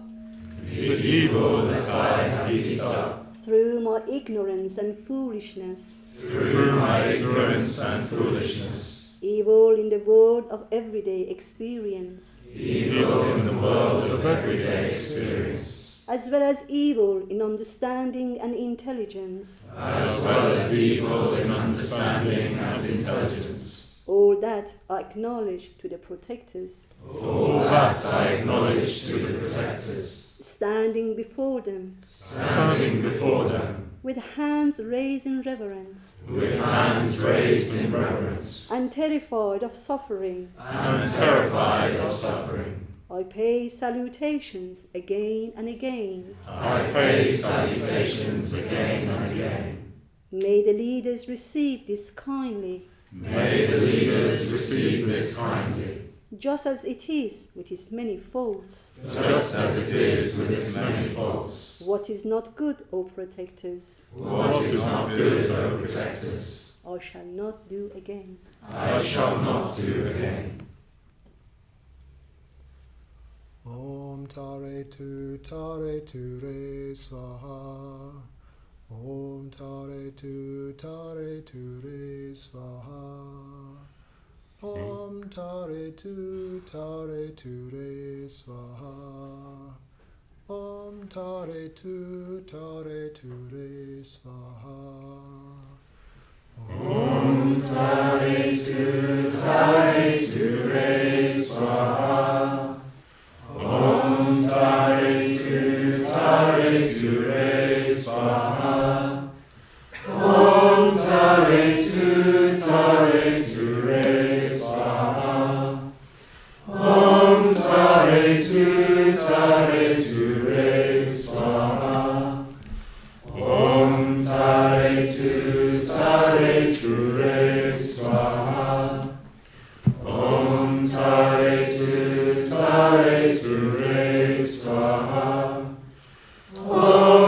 The evil that I have heaped up through my ignorance and foolishness, through my ignorance and foolishness, evil in the world of everyday experience, evil in the world of everyday experience, as well as evil in understanding and intelligence, as well as evil in understanding and intelligence. all that I acknowledge to the protectors, All that I acknowledge to the protectors, standing before them, standing before them, with hands raised in reverence, with hands raised in reverence, and terrified of suffering, and terrified of suffering. I pay salutations again and again. I pay salutations again and again. May the leaders receive this kindly, May the leaders receive this kindly, just as it is with its many faults. just as it is with its many faults. What is not good, O protectors, What is not good, O protectors, I shall not do again. I shall not do again. Om Tare Tu Re Swaha. Om Tare Tu Re Swaha. Om Tare Tu Re Swaha. Om Tare Tu Re Swaha. Om Tare Tu Re Swaha. Om Tare Tu Re Swaha. Om Tare Tu Re Swaha. Om Tare Tu Re Swaha. Om Tare Tu Re Swaha. Om Tare Tu Re Swaha. Om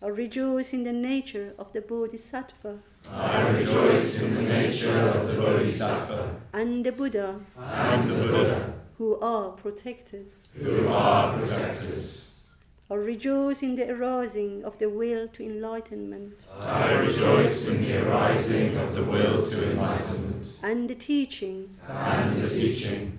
I rejoice in the nature of the Bodhisattva I rejoice in the nature of the Bodhisattva and the Buddha, and the Buddha, who are protectors. who are protectors. I rejoice in the arising of the will to enlightenment I rejoice in the arising of the will to enlightenment and the teaching, and the teaching,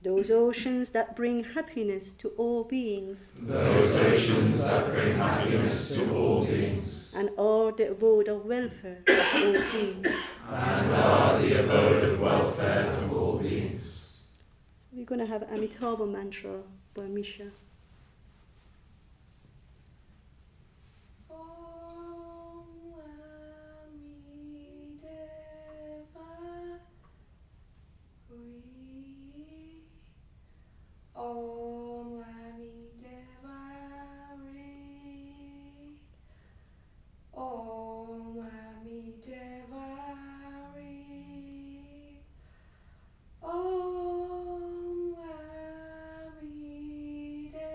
those oceans that bring happiness to all beings those oceans that bring happiness to all beings, and are the abode of welfare of all beings. and are the abode of welfare to all beings. So we're going to have Amitabha mantra by Misha. Om Ami Deva Re. Om Ami Deva Re. Om Ami Deva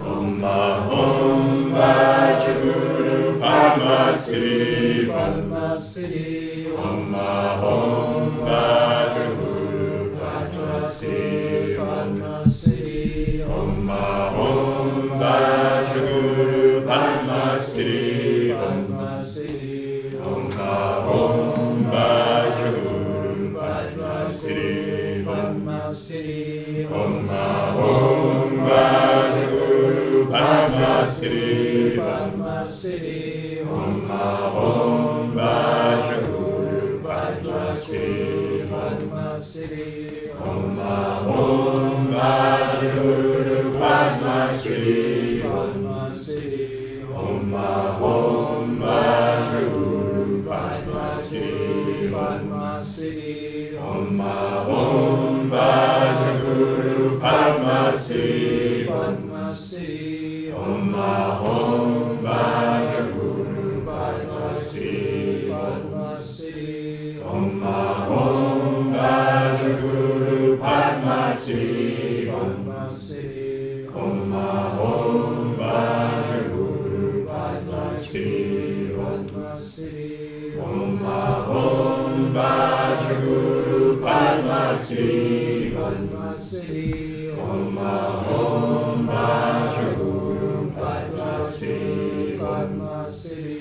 Om Ahom Vajraguru Padma Siddhi Padma Siddhi. Om Ahom Vajraguru Padma Siddhi Padma Siddhi. Om Ahom Vajraguru Padma Siddhi Padma Siddhi. Om Ahom Vajraguru Padma Siddhi Padma Siddhi. Om Ahom Vajraguru Padma Siddhi Padma Siddhi. Om Ahom Vajraguru Padma Siddhi Padma Siddhi. Om Ahom Vajraguru Padma Siddhi Padma Siddhi. Om Ahom Vajraguru Padma Siddhi Padma Siddhi. Om Ahom Vajraguru Padma Siddhi Padma Siddhi. Om Ahom Vajraguru Padma Siddhi Padma Siddhi. Om Ahom Vajraguru Padma Siddhi Padma Siddhi. Om Ahom Vajraguru Padma Siddhi Padma Siddhi. Om Ahom Vajraguru Padma Siddhi Padma Siddhi. Om Ahom Vajraguru Padma Siddhi Padma Siddhi.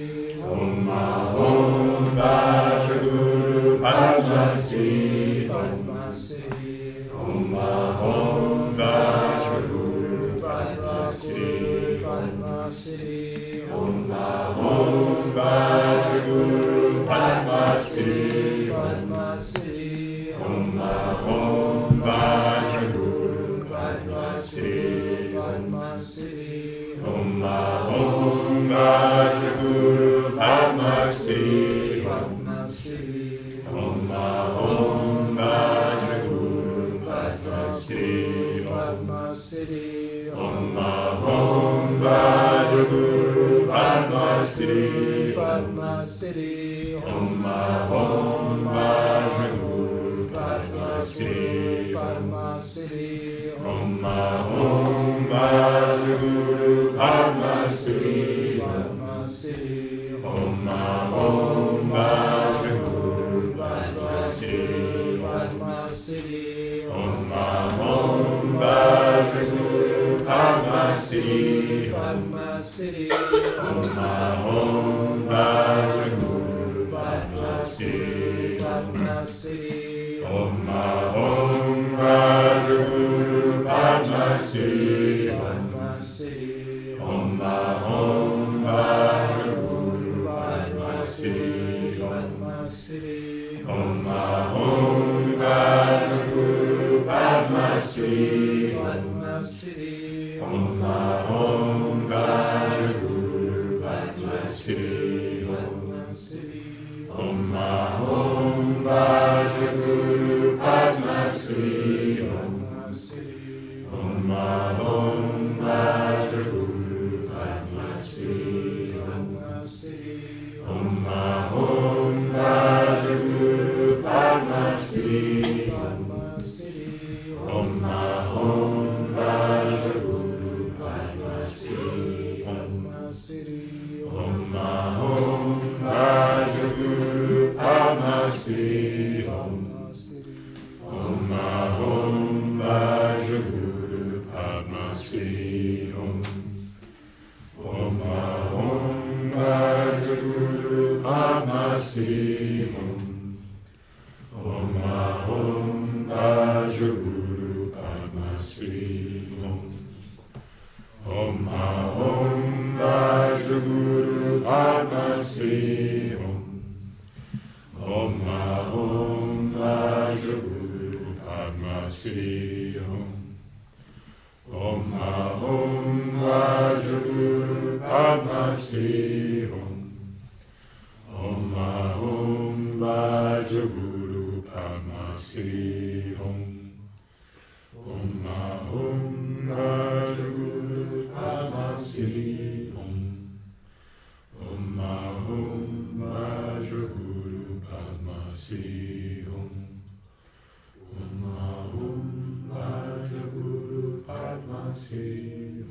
Om Ahom Vajraguru Padma Siddhi Padma Siddhi. Om Ahom Vajraguru Padma Padma Siddhi Padma Siddhi. Om Ahom Vajraguru Padma Siddhi Padma Siddhi. Om Ahom Vajraguru Padma Siddhi Padma Siddhi. Om Ahom Vajraguru Padma Siddhi Padma Siddhi. Om Ahom Vajraguru Padma Siddhi Padma Siddhi. Om Ahom Vajraguru Padma Siddhi Padma Siddhi. Om Ahom Vajraguru Padma Siddhi Padma Siddhi. Om Ahom Vajraguru Padma Siddhi Padma Siddhi. Om Ahom Vajraguru Padma Siddhi Padma Siddhi. Om Ahom Vajraguru Padma Siddhi Padma Siddhi. Om Ahom Vajraguru Padma Siddhi Padma Siddhi. Om Ahom Vajraguru Padma Siddhi Padma Siddhi. Om Ahom Vajraguru Padma Siddhi Padma Siddhi. Om Ahom Vajraguru Padma Siddhi Padma Siddhi. Om Ahom Vajraguru Padma Siddhi Padma Siddhi. Om Ahom Vajraguru Padma Siddhi Padma Siddhi. Om Ahom Vajraguru Padma Siddhi Padma Siddhi. Om Ahom Vajraguru Padma Siddhi Padma Siddhi. Om Ahom Vajraguru Padma Siddhi Padma Siddhi. Om Ahom Vajraguru Padma Siddhi Padma Siddhi. Om Ahom Vajraguru Padma Siddhi Om Ahom Vajraguru Padma Siddhi Om Ahom Vajraguru Padma Siddhi Om Ahom Vajraguru Padma Siddhi Om Ahom Vajraguru Padma Siddhi Om Ahom Vajraguru Padma Siddhi Om Ahom Vajraguru Padma Siddhi Om Ahom Vajraguru Padma Siddhi Om Ahom Vajraguru Padma Siddhi Om Ahom Vajraguru Padma Siddhi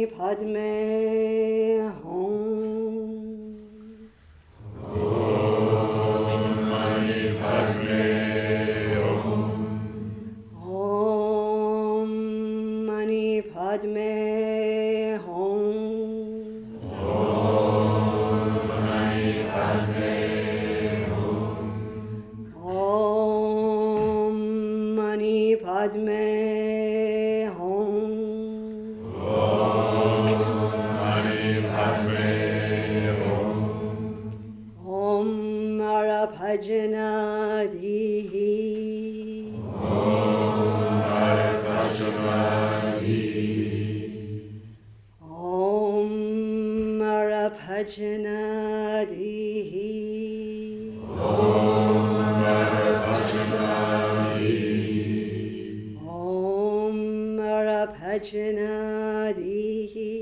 Padme Hum. Mani Padme Om Mani Padme Hum. Mani Padme Om Mani Padme Hum. Mani Padme Om Mara Bhajana Dihi. Mare Om Mara Bhajana Dihi. Om Mara Bhajana Dihi.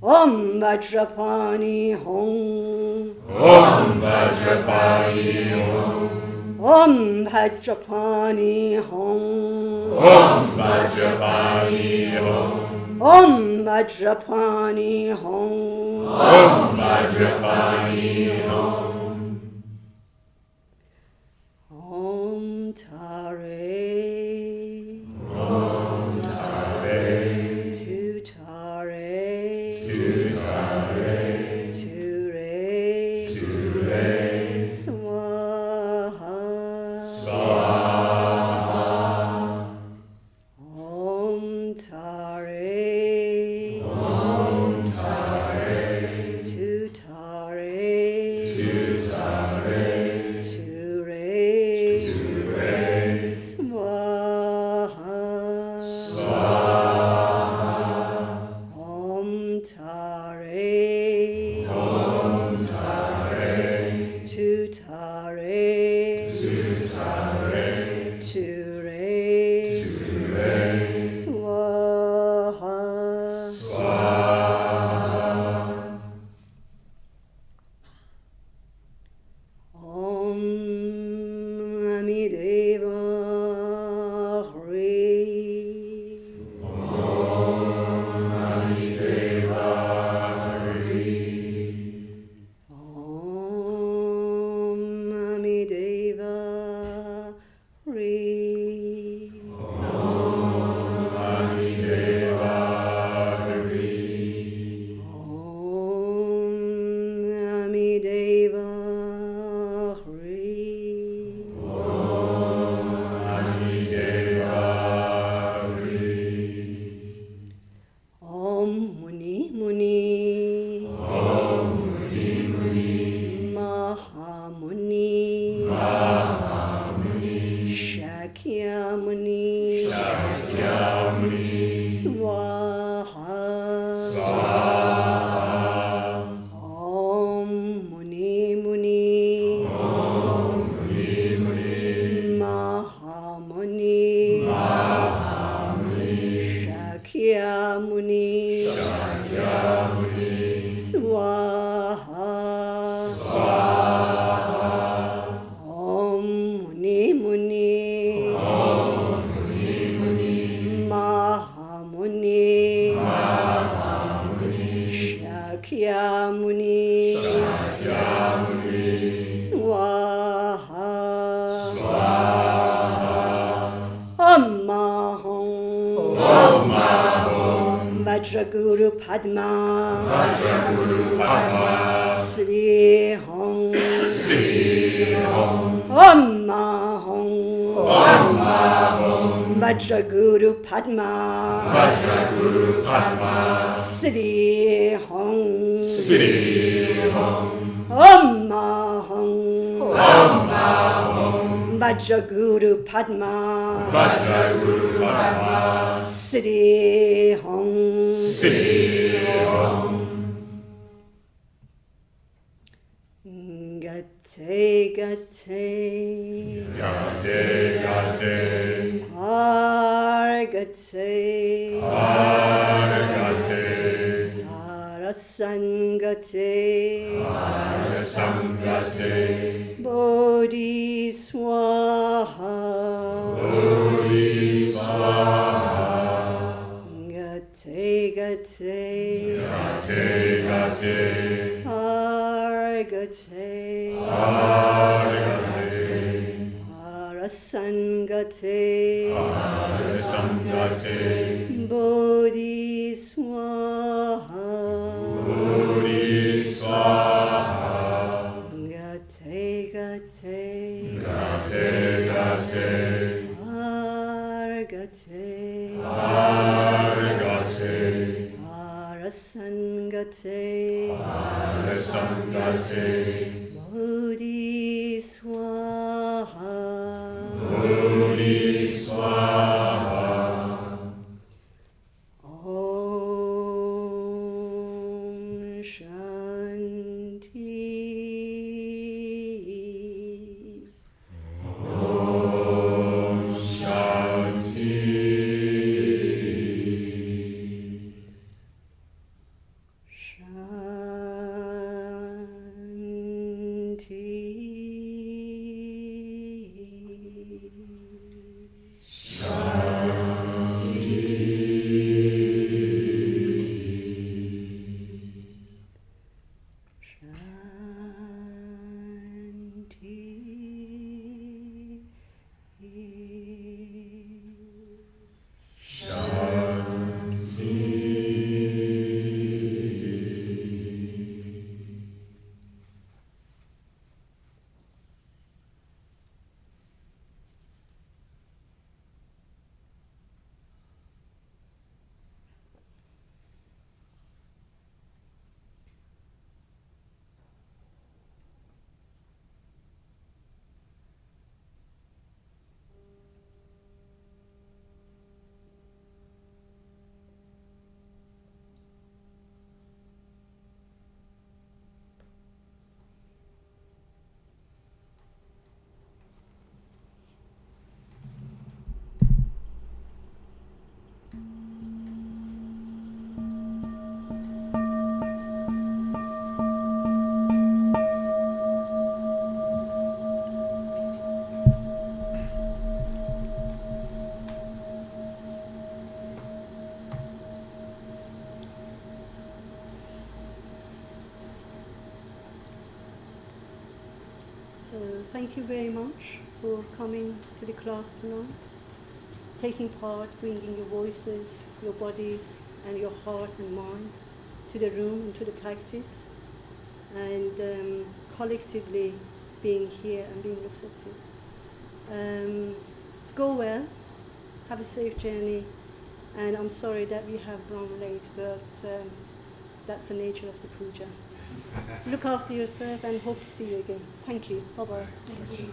Om Vajrapani Hum. Om Vajrapani Om Vajrapani Hum. Om Vajrapani Om Vajrapani Hum. Om Vajrapani Om Tare. Om Tare Tu Tare. Tare Ture. Ture Swaha. Swaha Om Tare. Om Tare Tu Tare. Tare Ture. Ture Swaha. Swaha Om Tare. Om Tare Tu Tare. Tare Ture. Ture Swaha. Swaha Om Amideva Hri. Amideva Hari Om Amideva Hri. Amideva Hari Om Amideva Hri. Amideva Hari Om Muni Muni. Om Muni Muni Mahamuni. Mahamuni Shakya Muni. Shakyamuni Swaha. Swaha Om Muni Muni. Om Muni Muni Mahamuni. Mahamuni Shakya Muni. Shakyamuni Swaha. Swaha Om Muni Muni. Om Muni Muni Mahamuni. Mahamuni Shakya Muni. Shakyamuni Swaha. Swaha Om Mahom. Om Mahom Vajraguru Padma. Vajraguru Padma Sri Hom. Sri Om Om Mahom. Om Mahom Vajraguru Padma. Vajraguru Padma Sri Hom. Sri Om Om Mahom. Om Mahom Vajraguru Padma. Vajraguru Padma Sri Hom. Sri Om Gate Gate. Gate Gate Argate. Argate Arasangate. Arasangate Bodhi Swaha. Bodhi Gate, Argate, Argate, Arasangate, Arasangate, Bodhiswaha, Bodhiswaha, Gate, Gate, Gate, Gate, Argate, Argate, Arasangate, Arasangate, Bodhiswaha, Bodhiswaha. Om Shanti. Om Shanti. So thank you very much for coming to the class tonight, taking part, bringing your voices, your bodies, and your heart and mind to the room and to the practice, and collectively being here and being receptive. Go well, have a safe journey, and I'm sorry that we have run late, but that's the nature of the puja. Look after yourself and hope to see you again. Thank you. Bye-bye. Thank you.